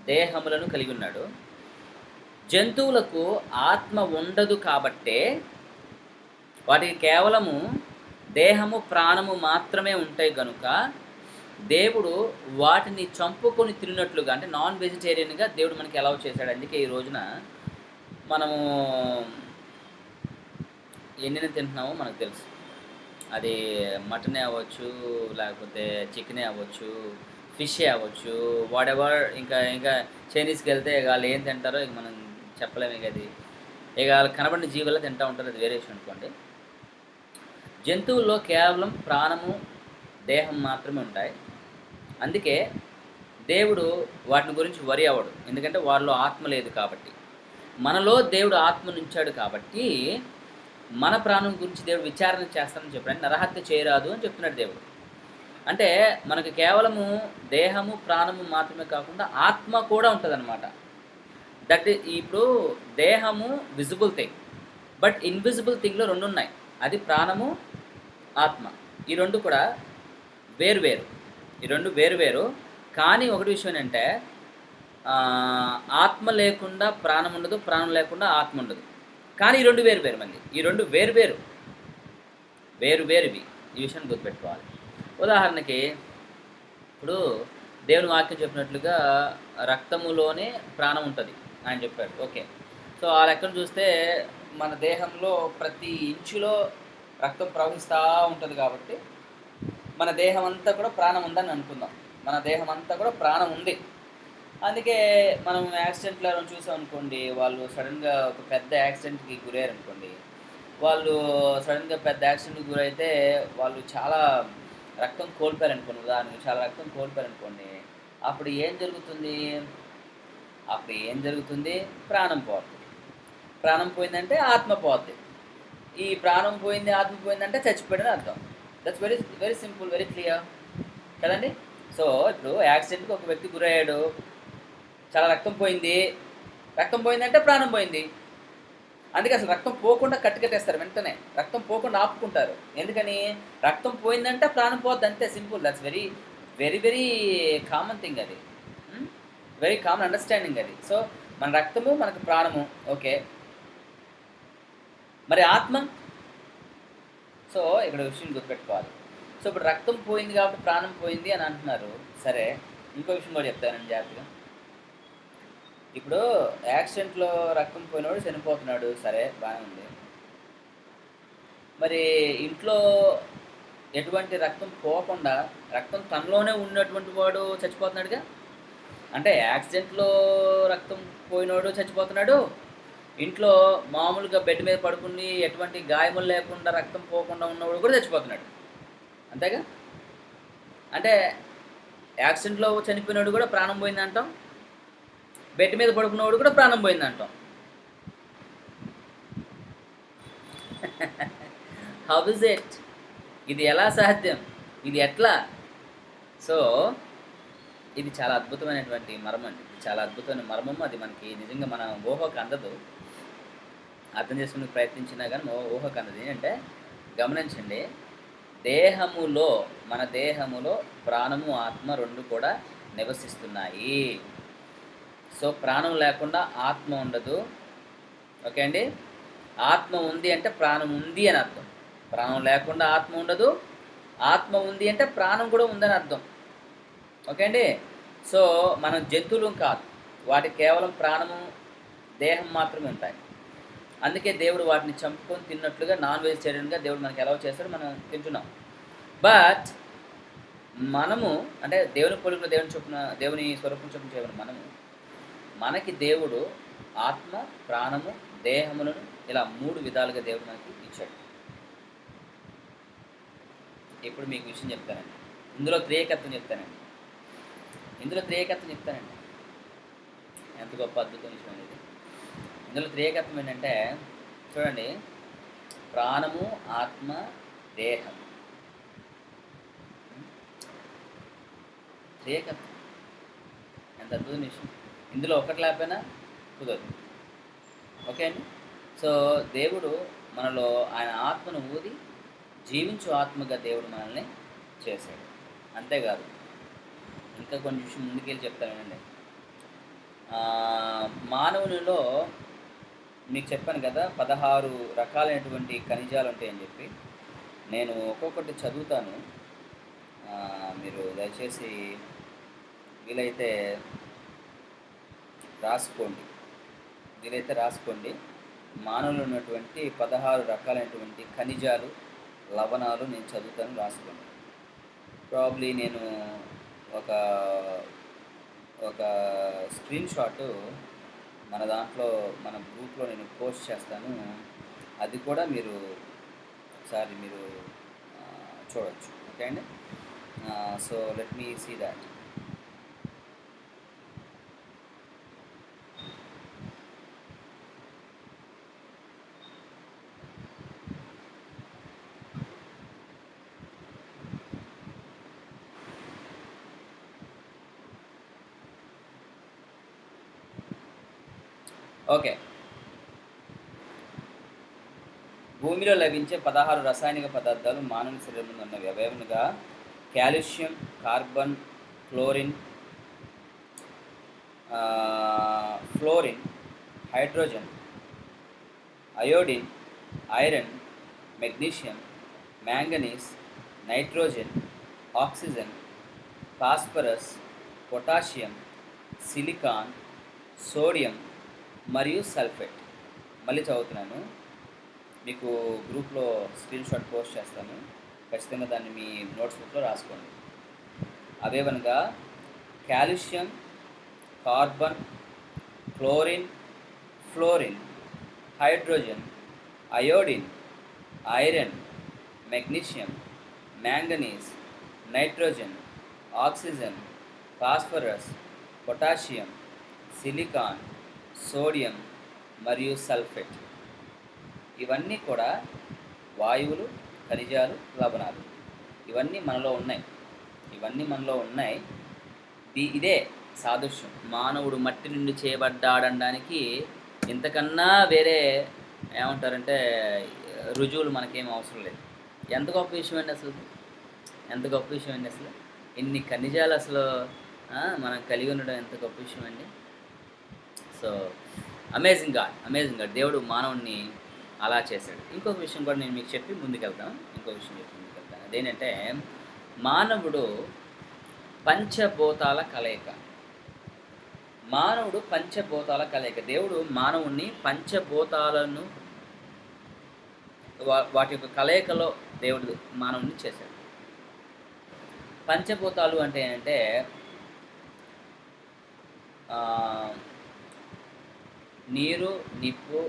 దేహములను కలిగి ఉన్నాడు. జంతువులకు ఆత్మ ఉండదు కాబట్టే వాటికి కేవలము దేహము, ప్రాణము మాత్రమే ఉంటాయి గనుక దేవుడు వాటిని చంపుకొని తిన్నట్లుగా అంటే నాన్ వెజిటేరియన్‌గా దేవుడు మనకి అలౌ చేశాడు. అందుకే ఈ రోజున మనము ఎన్నిని తింటున్నామో మనకు తెలుసు. అది మటనే అవ్వచ్చు, లేకపోతే చికెనే అవ్వచ్చు, ఫిషే అవ్వచ్చు, వాటెవర్ ఇంకా చైనీస్‌కెళ్తే ఇక ఆళ్ళు ఏం తింటారో ఇక మనం చెప్పలేము ఇక అది. ఇక ఆళ్ళకి కనబడిన జీవులే తింటా ఉంటారు. అది వేరే విషయం అనుకోండి. జంతువుల్లో కేవలం ప్రాణము, దేహం మాత్రమే ఉంటాయి. అందుకే దేవుడు వాటిని గురించి వరి అవ్వడు. ఎందుకంటే వారిలో ఆత్మ లేదు కాబట్టి. మనలో దేవుడు ఆత్మనుంచాడు కాబట్టి, మన ప్రాణం గురించి దేవుడు విచారణ చేస్తానని చెప్పాడు. నరహత్య చేయరాదు అని చెప్తున్నాడు దేవుడు. అంటే మనకు కేవలము దేహము, ప్రాణము మాత్రమే కాకుండా ఆత్మ కూడా ఉంటదనమాట. ఇప్పుడు దేహము విజిబుల్ థింగ్. బట్ ఇన్విజిబుల్ థింగ్‌లో 2 ఉన్నాయి. అది ప్రాణము, ఆత్మ. ఈ 2 కూడా వేరు వేరు. ఈ 2 వేరు వేరు. కానీ ఒకటి విషయం ఏంటంటే ఆత్మ లేకుండా ప్రాణం ఉండదు. ప్రాణం లేకుండా ఆత్మ ఉండదు. కానీ ఈ 2 వేరు వేరు మళ్ళీ. ఈ 2 వేరు వేరు. వేరు వేరువి. ఈ విషయాన్ని గుర్తుపెట్టుకోవాలి. ఉదాహరణకి ఇప్పుడు దేవుని వాక్యం చెప్పినట్లుగా రక్తములోనే ప్రాణం ఉంటది ఆయన చెప్పాడు. ఓకే. సో, ఆ లెక్కన చూస్తే మన దేహంలో ప్రతి ఇంచులో రక్తం ప్రవహిస్తా ఉంటది కాబట్టి, మన దేహం అంతా కూడా ప్రాణం ఉందని అనుకుందాం. మన దేహం అంతా కూడా ప్రాణం ఉంది. అందుకే మనం యాక్సిడెంట్‌లో ఎవరైనా చూసామనుకోండి, వాళ్ళు సడెన్‌గా ఒక పెద్ద యాక్సిడెంట్‌కి గురయ్యారనుకోండి, వాళ్ళు సడెన్‌గా పెద్ద యాక్సిడెంట్‌కి గురైతే వాళ్ళు చాలా రక్తం కోల్పోయారనుకోండి, ఉదాహరణకి చాలా రక్తం కోల్పోయారనుకోండి, అప్పుడు ఏం జరుగుతుంది? అప్పుడు ఏం జరుగుతుంది? ప్రాణం పోద్ది. ప్రాణం పోయిందంటే ఆత్మ పోద్ది. ఈ ప్రాణం పోయింది, ఆత్మ పోయిందంటే చచ్చిపోయాడని అర్థం. That's very very simple, very clear కదండీ! సో, ఇప్పుడు యాక్సిడెంట్‌కి ఒక వ్యక్తి గురయ్యాడు. చాలా రక్తం పోయింది. రక్తం పోయిందంటే ప్రాణం పోయింది. అందుకే అసలు రక్తం పోకుండా కట్టేస్తారు వెంటనే. రక్తం పోకుండా ఆపుకుంటారు. ఎందుకని? రక్తం పోయిందంటే ప్రాణం పోద్ది అంతే simple. That's very, very, very common thing అది. వెరీ కామన్ అండర్‌స్టాండింగ్ అది. సో, మన రక్తము, మనకు ప్రాణము. ఓకే. మరి ఆత్మ? సో, ఇక్కడ విషయం గుర్తుపెట్టుకోవాలి. సో, ఇప్పుడు రక్తం పోయింది కాబట్టి ప్రాణం పోయింది అని అంటున్నారు. సరే. ఇంకో విషయం కూడా చెప్తానండి జాగ్రత్తగా. ఇప్పుడు యాక్సిడెంట్‌లో రక్తం పోయినోడు చనిపోతున్నాడు. సరే బానే ఉంది. మరి ఇంట్లో ఎటువంటి రక్తం పోకుండా రక్తం తనలోనే ఉన్నటువంటి వాడు చచ్చిపోతున్నాడుగా. అంటే యాక్సిడెంట్‌లో రక్తం పోయినోడు చచ్చిపోతున్నాడు. ఇంట్లో మామూలుగా బెడ్ మీద పడుకుని ఎటువంటి గాయములు లేకుండా రక్తం పోకుండా ఉన్నవాడు కూడా చచ్చిపోతున్నాడు. అంతేగా? అంటే యాక్సిడెంట్‌లో చనిపోయినోడు కూడా ప్రాణం పోయిందంటాం. బెడ్ మీద పడుకున్నవాడు కూడా ప్రాణం పోయిందంటాం. How is it? ఇది ఎలా సాధ్యం? ఇది ఎట్లా? సో, ఇది చాలా అద్భుతమైనటువంటి మర్మండి. చాలా అద్భుతమైన మర్మము. అది మనకి నిజంగా మన ఊహకు అందదు. అర్థం చేసుకునే ప్రయత్నించినా గానీ ఊహకు అందదు. ఏంటంటే గమనించండి. మన దేహములో ప్రాణము, ఆత్మ 2 కూడా నివసిస్తున్నాయి. సో, ప్రాణం లేకుండా ఆత్మ ఉండదు. ఓకే అండి. ఆత్మ ఉంది అంటే ప్రాణం ఉంది అని అర్థం. ప్రాణం లేకుండా ఆత్మ ఉండదు. ఆత్మ ఉంది అంటే ప్రాణం కూడా ఉందని అర్థం. ఓకే అండి. సో, మనం జంతువులం కాదు. వాటికి కేవలం ప్రాణము, దేహం మాత్రమే ఉంటాయి. అందుకే దేవుడు వాటిని చంపుకొని తిన్నట్లుగా నాన్ వెజిటేరియన్‌గా దేవుడు మనకి అలౌ చేస్తాడు. మనం తింటున్నాం. బట్ మనము అంటే దేవుని పోలికలో దేవుని చొప్పున దేవుని స్వరూపం చొప్పున చేయబడిన మనము, మనకి దేవుడు ఆత్మ, ప్రాణము, దేహములను ఇలా 3 విధాలుగా దేవుడు మనకి ఇచ్చాడు. ఇప్పుడు మీకు విషయం చెప్తానండి. ఇందులో త్రియేకత్వం చెప్తానండి. ఎంత గొప్ప అద్భుతం విషయం అనేది. ఇందులో త్రియేకత్వం ఏంటంటే చూడండి, ప్రాణము, ఆత్మ, దేహం. త్రియేకత్వం ఎంత అద్భుతమైన విషయం. ఇందులో ఒకటి లేకపోయినా కుదరదు. ఓకే అండి. సో దేవుడు మనలో ఆయన ఆత్మను ఊది జీవించు ఆత్మగా దేవుడు మనల్ని చేశాడు. అంతేకాదు, ఇంకా కొన్ని విషయం ముందుకెళ్ళి చెప్తాను వినండి. మానవునిలో మీకు చెప్పాను కదా 16 రకాలైనటువంటి ఖనిజాలు ఉంటాయని చెప్పి. నేను ఒక్కొక్కటి చదువుతాను, మీరు దయచేసి వీలైతే రాసుకోండి. మానవులు ఉన్నటువంటి 16 రకాలైనటువంటి ఖనిజాలు, లవణాలు నేను చదువుతాను, రాసుకోండి. ప్రాబ్లీ నేను ఒక స్క్రీన్ షాటు మన గ్రూప్లో నేను పోస్ట్ చేస్తాను. అది కూడా మీరు ఒకసారి చూడవచ్చు. ఓకే అండి. So let me see that. Okay. భూమిలో లభించే 16 రసాయనిక పదార్థాలు మానవ శరీరంలో ఉన్నవి. అవేమనగా calcium, carbon, fluorine, hydrogen, iodine, iron, magnesium, manganese, nitrogen, oxygen, phosphorus, potassium, silicon, sodium మరియు సల్ఫేట్. మళ్ళీ చదువుతున్నాను, మీకు గ్రూప్లో స్క్రీన్ షాట్ పోస్ట్ చేస్తాను. ఖచ్చితంగా దాన్ని మీ నోట్స్ బుక్లో రాసుకోండి. అవేవనగా calcium, carbon, fluorine, hydrogen, iodine, iron, magnesium, manganese, nitrogen, oxygen, phosphorus, potassium, silicon, sodium మరియు సల్ఫేట్. ఇవన్నీ కూడా వాయువులు, ఖనిజాలు, లవణాలు. ఇవన్నీ మనలో ఉన్నాయి. ఇదే సాదృశ్యం. మానవుడు మట్టి నుండి చేయబడ్డాడనడానికి ఇంతకన్నా వేరే ఏమంటారంటే రుజువులు మనకేం అవసరం లేదు. ఎంత గొప్ప విషయం అండి అసలు. ఇన్ని ఖనిజాలు అసలు మనం కలిగి ఉండడం ఎంత గొప్ప విషయం అండి. సో అమేజింగ్ గాడ్ దేవుడు మానవుడిని అలా చేశాడు. ఇంకొక విషయం కూడా నేను మీకు చెప్పి ముందుకెళ్తాను. అదేంటంటే మానవుడు పంచభూతాల కలయిక. దేవుడు మానవుణ్ణి పంచభూతాలను వాటి యొక్క కలయికలో దేవుడు మానవుణ్ణి చేశాడు. పంచభూతాలు అంటే ఏంటంటే నీరు, నిప్పు,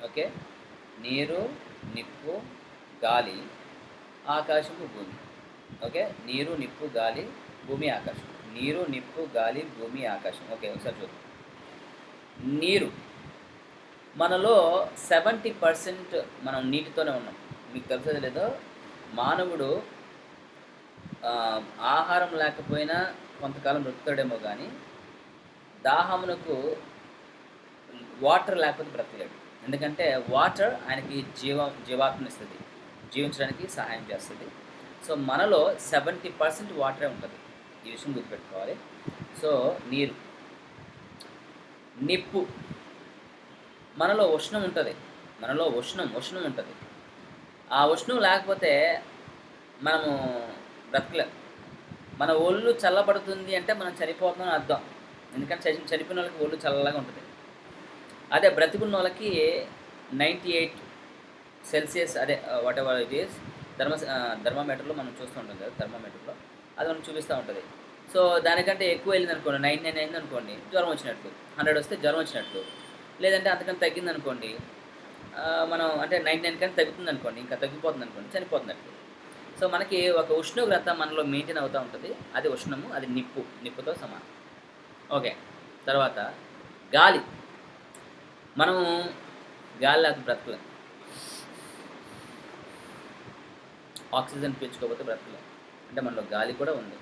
ఓకే, నీరు, నిప్పు, గాలి, ఆకాశము, భూమి. ఓకే, నీరు, నిప్పు, గాలి, భూమి, ఆకాశం. నీరు, నిప్పు, గాలి, భూమి, ఆకాశం. ఓకే, ఒకసారి చూద్దాం. నీరు, మనలో 70% మనం నీటితోనే ఉన్నాం. మీకు తెలుసో లేదో, మానవుడు ఆహారం లేకపోయినా కొంతకాలం బ్రతుకుతాడేమో కానీ దాహమునకు వాటర్ లేకపోతే బ్రతకలేడు. ఎందుకంటే వాటర్ ఆయనకి జీవాత్మనిస్తుంది, జీవించడానికి సహాయం చేస్తుంది. సో మనలో 70% వాటరే ఉంటుంది. ఈ విషయం గుర్తుపెట్టుకోవాలి. సో నీరు. నిప్పు, మనలో ఉష్ణం ఉంటుంది. ఆ ఉష్ణం లేకపోతే మనము బ్రతకలేం. మన ఒళ్ళు చల్లబడుతుంది అంటే మనం చనిపోతున్నాం అని అర్థం. ఎందుకంటే చనిపోయిన వాళ్ళకి ఒళ్ళు చల్లగా ఉంటుంది. అదే బ్రతికున్న వాళ్ళకి 98 సెల్సియస్, అదే వాట్ ఎవర్ ఇట్ ఈస్, థర్మామీటర్లో మనం చూస్తూ ఉంటాం కదా, థర్మామీటర్లో అది మనకు చూపిస్తూ ఉంటుంది. సో దానికంటే ఎక్కువ వెళ్ళింది అనుకోండి, 99 అయింది అనుకోండి, జ్వరం వచ్చినట్లు. 100 వస్తే జ్వరం వచ్చినట్లు. లేదంటే అంతకంటే తగ్గిందనుకోండి, మనం అంటే 99 కంటే తగ్గుతుంది అనుకోండి, ఇంకా తగ్గిపోతుంది అనుకోండి, చనిపోతున్నట్లు. సో మనకి ఒక ఉష్ణోగ్రత మనలో మెయింటైన్ అవుతూ ఉంటుంది. అది ఉష్ణము, అది నిప్పుతో సమానం. ఓకే. తర్వాత గాలి. మనము గాలి లేక బ్రతకలేం. ఆక్సిజన్ పీల్చుకోకపోతే బ్రతకలేం. అంటే మనలో గాలి కూడా ఉంది.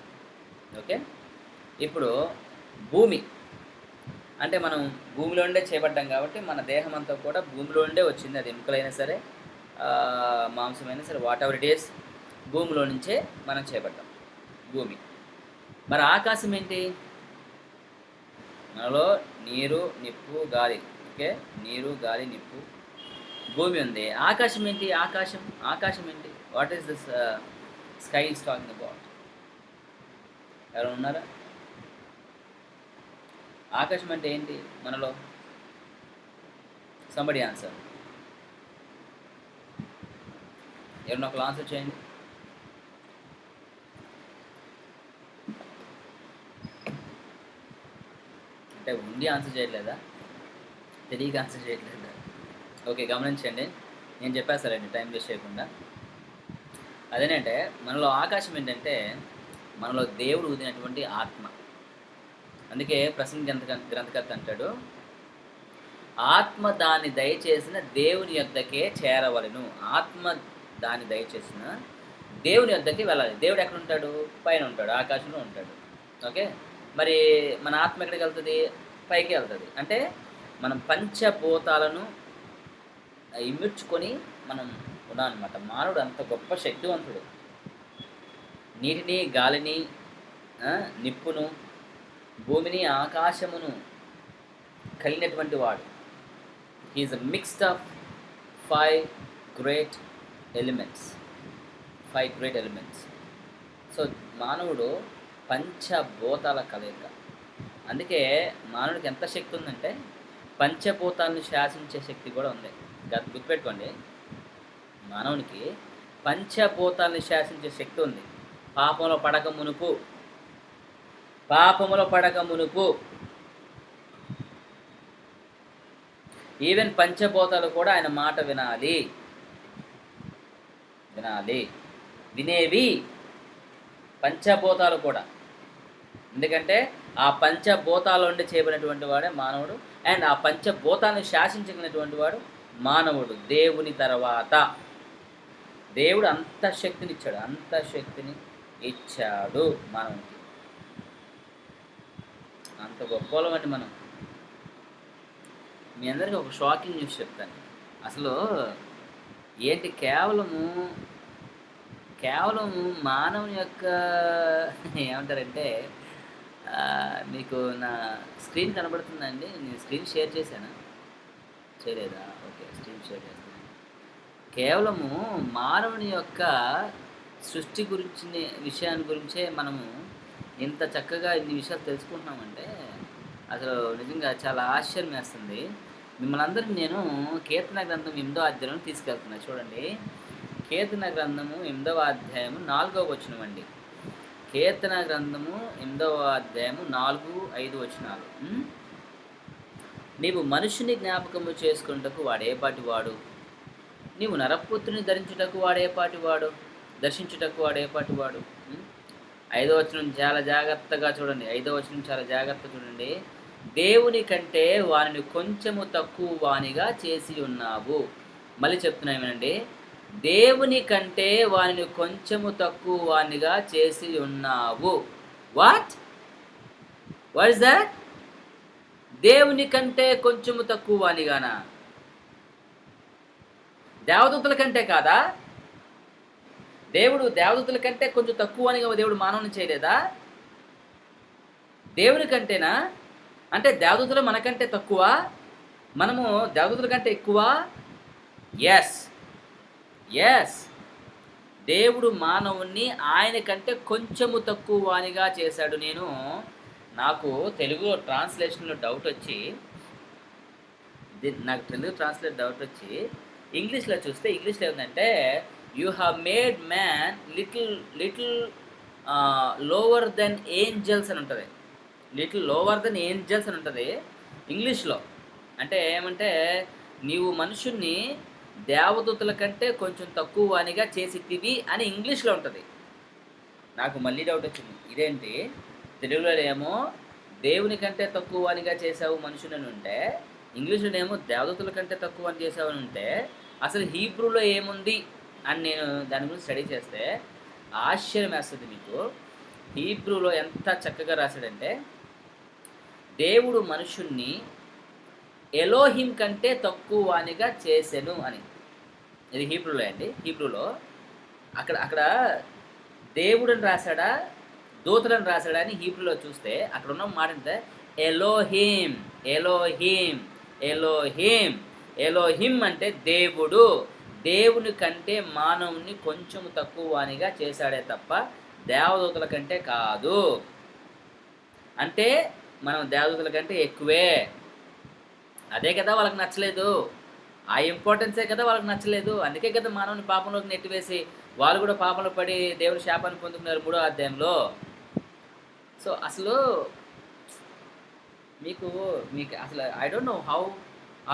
ఓకే. ఇప్పుడు భూమి అంటే మనం భూమిలో ఉండే చేపడ్డాం కాబట్టి మన దేహం అంతా కూడా భూమిలో ఉండే వచ్చింది. అది ఎముకలైనా సరే, మాంసమైనా సరే, వాట్ ఎవర్ ఇట్ ఈస్, భూమిలో నుంచే మనం చేపడ్డాం. భూమి. మరి ఆకాశం ఏంటి? మనలో నీరు, నిప్పు, గాలి. ఓకే. నీరు, గాలి, నిప్పు, భూమి ఉంది. ఆకాశం ఏంటి? ఆకాశం ఏంటి? What is this sky is talking about? ఎవరు ఉన్నారా? ఆకాశం అంటే ఏంటి మనలో? Somebody answer. ఎవరిని ఒకరు ఆన్సర్ చేయండి. అంటే ఉండి ఆన్సర్ చేయట్లేదా? తెలియక ఆన్సర్ చేయట్లేదా? ఓకే, గమనించండి, నేను చెప్పేస్తానండి టైం వేస్ట్ చేయకుండా. అదేనంటే మనలో ఆకాశం ఏంటంటే మనలో దేవుడు ఊదినటువంటి ఆత్మ. అందుకే ప్రసంగి గ్రంథకర్త అంటాడు, ఆత్మ దాన్ని దయచేసిన దేవుని యొద్దకే చేరవలెను. ఆత్మ దాన్ని దయచేసిన దేవుని యొద్దకి వెళ్ళాలి. దేవుడు ఎక్కడ ఉంటాడు? పైన ఉంటాడు, ఆకాశంలో ఉంటాడు. ఓకే. మరి మన ఆత్మ ఎక్కడికి వెళ్తుంది? పైకి వెళ్తుంది. అంటే మనం పంచభూతాలను ఇమిడ్చుకొని మనం ఉన్నామన్నమాట. మానవుడు అంత గొప్ప శక్తివంతుడు. నీటిని, గాలిని, నిప్పును, భూమిని, ఆకాశమును కలిగినటువంటి వాడు. He's a mixed of 5 great elements. So మానవుడు పంచభూతాల కలయిక. అందుకే మానవుడికి ఎంత శక్తి ఉందంటే పంచభూతాలను శాసించే శక్తి కూడా ఉంది. గుర్తుపెట్టుకోండి, మానవునికి పంచభూతాలను శాసించే శక్తి ఉంది. పాపంలో పడక మునుపు ఈవెన్ పంచభూతాలు కూడా ఆయన మాట వినాలి. వినేవి పంచభూతాలు కూడా. ఎందుకంటే ఆ పంచభూతాల నుండి చేయబడినటువంటి వాడే మానవుడు. అండ్ ఆ పంచభూతాలను శాసించినటువంటి వాడు మానవుడు. దేవుని తర్వాత దేవుడు అంత శక్తిని ఇచ్చాడు మానవునికి. అంత గొప్పవాళ్ళమండి మనం. మీ అందరికీ ఒక షాకింగ్ న్యూస్ చెప్తాను. అసలు ఏంటి, కేవలము మానవుని యొక్క ఏమంటారంటే, మీకు నా స్క్రీన్ కనబడుతుందండి? నేను స్క్రీన్ షేర్ చేశానా? చేయలేదా? ఓకే, స్క్రీన్ షేర్ చేస్తాను. కేవలము మానవుని యొక్క సృష్టి విషయాన్ని గురించే మనము ఇంత చక్కగా ఇన్ని విషయాలు తెలుసుకుంటున్నామంటే అసలు నిజంగా చాలా ఆశ్చర్యం వేస్తుంది. మిమ్మల్ని అందరినీ నేను కీర్తన గ్రంథం 8వ అధ్యాయం తీసుకెళ్తున్నా. చూడండి, కీర్తన గ్రంథము 8వ అధ్యాయము 4వ వచనం అండి. కీర్తన గ్రంథము 8వ అధ్యాయము 4, 5 వచనాలు. నీవు మనుషుని జ్ఞాపకము చేసుకున్నటకు వాడేపాటి వాడు, నీవు నరపుత్రుని దర్శించుటకు వాడేపాటి వాడు. 5వ వచనం చాలా జాగ్రత్తగా చూడండి. 5వ వచనం చాలా జాగ్రత్తగా చూడండి. దేవుని కంటే వానిని కొంచెము తక్కువ వానిగా చేసి ఉన్నావు. మళ్ళీ చెప్తున్నా ఏమనండి, దేవుని కంటే వానిని కొంచెము తక్కువ వానిగా చేసి ఉన్నావు. What is that? దేవుని కంటే కొంచెము తక్కువ వానిగానా? దేవదూతల కంటే కాదా? దేవుడు దేవదూతల కంటే కొంచెం తక్కువ అనిగా దేవుడు మానవుని చేయలేదా? దేవుని కంటేనా? అంటే దేవదూతలు మనకంటే తక్కువ, మనము దేవదూతల కంటే ఎక్కువ? ఎస్. దేవుడు మానవుణ్ణి ఆయన కంటే కొంచెము తక్కువ వానిగా చేశాడు. నాకు తెలుగులో ట్రాన్స్లేషన్లో డౌట్ వచ్చి ఇంగ్లీష్లో చూస్తే ఇంగ్లీష్లో ఏమిటంటే you have made man little lower than angels అని ఉంటుంది. లిటిల్ లోవర్ దెన్ ఏంజల్స్ అని ఉంటుంది ఇంగ్లీష్లో. అంటే ఏమంటే నీవు మనుషుణ్ణి దేవదూతల కంటే కొంచెం తక్కువ వానిగా చేసితివి అని ఇంగ్లీష్లో ఉంటుంది. నాకు మళ్ళీ డౌట్ వచ్చింది, ఇదేంటి తెలుగులో ఏమో దేవుని కంటే తక్కువ వానిగా చేసావు మనుషులని ఉంటే, ఇంగ్లీష్లోనేమో దేవదూతల కంటే తక్కువ అని చేసావని ఉంటే, అసలు హీబ్రూలో ఏముంది అని నేను దాని గురించి స్టడీ చేస్తే ఆశ్చర్యం వేస్తుంది మీకు. హీబ్రూలో ఎంత చక్కగా రాశాడంటే, దేవుడు మనుషుణ్ణి ఎలోహిం కంటే తక్కువ వానిగా చేసెను అని. ఇది హీబ్రూలో అండి. హీబ్రూలో అక్కడ అక్కడ దేవుడని రాశాడా దూతలను రాశాడా అని హీబ్రూలో చూస్తే అక్కడ ఉన్న మాట అంటే ఎలోహిం ఎలోహిం ఎలోహిం. ఎలోహిం అంటే దేవుడు. దేవుని కంటే మానవుని కొంచెం తక్కువ వానిగా చేశాడే తప్ప దేవదూతల కంటే కాదు. అంటే మనం దేవదూతల కంటే ఎక్కువే. అదే కదా వాళ్ళకి నచ్చలేదు. ఆ ఇంపార్టెన్సే కదా వాళ్ళకి నచ్చలేదు. అందుకే కదా మానవుని పాపంలోకి నెట్టివేసి వాళ్ళు కూడా పాపంలో పడి దేవుని శాపాన్ని పొందుకున్నారు 3వ అధ్యాయంలో. సో అసలు మీకు అసలు I don't know how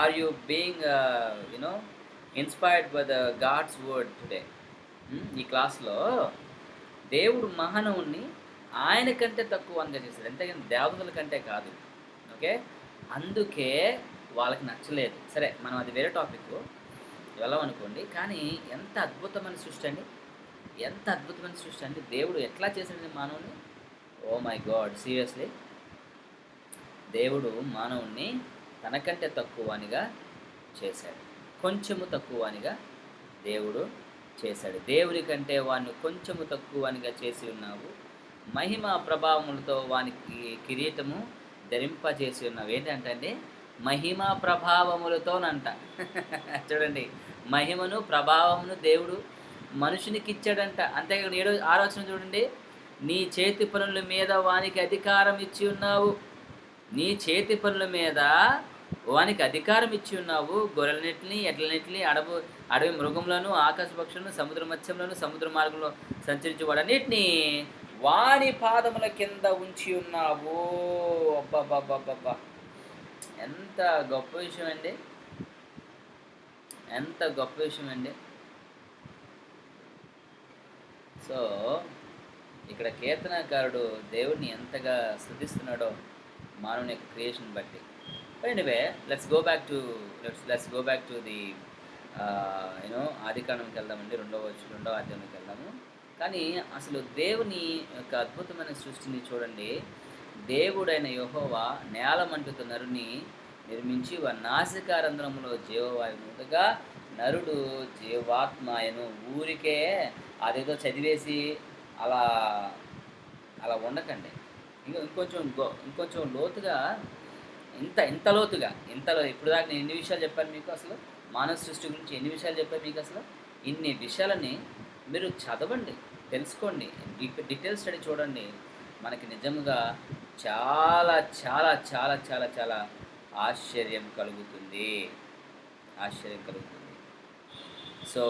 are you being you know inspired by the God's word today. ఈ క్లాస్లో దేవుడు మానవుణ్ణి ఆయన కంటే తక్కువ అంగా చేశాడు, అంతేగాని దేవతల కంటే కాదు. ఓకే, అందుకే వాళ్ళకి నచ్చలేదు. సరే, మనం అది వేరే టాపిక్ వెళ్ళమనుకోండి. కానీ ఎంత అద్భుతమైన సృష్టి అండి, ఎంత అద్భుతమైన సృష్టి అండి. దేవుడు ఎట్లా చేశాడు మానవుని? ఓ మై గాడ్, సీరియస్లీ దేవుడు మానవుణ్ణి తనకంటే తక్కువనిగా చేశాడు, కొంచెము తక్కువనిగా దేవుడు చేశాడు. దేవుని కంటే వాడిని కొంచెము తక్కువనిగా చేసి ఉన్నావు, మహిమ ప్రభావములతో వానికి కిరీటము ధరింపజేసి ఉన్నావు. ఏంటంటే మహిమ ప్రభావములతోనంట. చూడండి, మహిమను ప్రభావమును దేవుడు మనుషునికి ఇచ్చాడంట. అంతేకాదు 6వ వచనం చూడండి, నీ చేతి పనుల మీద వానికి అధికారం ఇచ్చి ఉన్నావు. నీ చేతి పనుల మీద వానికి అధికారం ఇచ్చి ఉన్నావు. గొర్రెలన్నింటినీ, ఎడ్లన్నింటినీ, అడవి మృగములను, ఆకాశ పక్షులను, సముద్ర మత్స్యములను, సముద్ర మార్గంలో సంచరించే వాడన్నిటినీ వాని పాదముల కింద ఉంచి ఉన్నావు. అబ్బబ్బబ్బబ్బబ్బా, ఎంత గొప్ప విషయం అండి, ఎంత గొప్ప విషయం అండి. సో ఇక్కడ కీర్తనకారుడు దేవుడిని ఎంతగా స్తుతిస్తున్నాడో మానవుని యొక్క క్రియేషన్ బట్టి. Anyway, let's go back to the ఆదికాండంకి వెళ్దామండి. రెండవ అధ్యాయంకి వెళ్దాము. కానీ అసలు దేవుని యొక్క అద్భుతమైన సృష్టిని చూడండి. దేవుడైన యెహోవా నేలమంటుతో నరుని నిర్మించి వారి నాసికారంధ్రములో జీవవాయువుగా నరుడు జీవాత్మాయను. ఊరికే అదేదో చదివేసి అలా అలా ఉండకండి. ఇంకొంచెం లోతుగా, ఇంతలో ఇప్పుడు దాకా నేను ఎన్ని విషయాలు చెప్పాను మీకు, అసలు మానవ సృష్టి గురించి ఎన్ని విషయాలు చెప్పాను మీకు. అసలు ఇన్ని విషయాలని మీరు చదవండి, తెలుసుకోండి, డీటెయిల్ స్టడీ చూడండి. మనకి నిజంగా చాలా చాలా చాలా చాలా చాలా ఆశ్చర్యం కలుగుతుంది. సో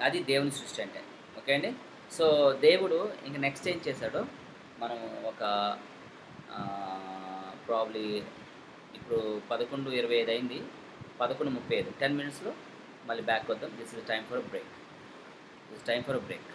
అది దేవుని సృష్టి అంటే. ఓకే అండి. సో దేవుడు ఇంక నెక్స్ట్ ఏం చేశాడో మనం ఒక ప్రాబ్లీ ఇప్పుడు 11:25 అయింది, 11:35, 10 minutesలో మళ్ళీ బ్యాక్ వద్దాం. This is time for break.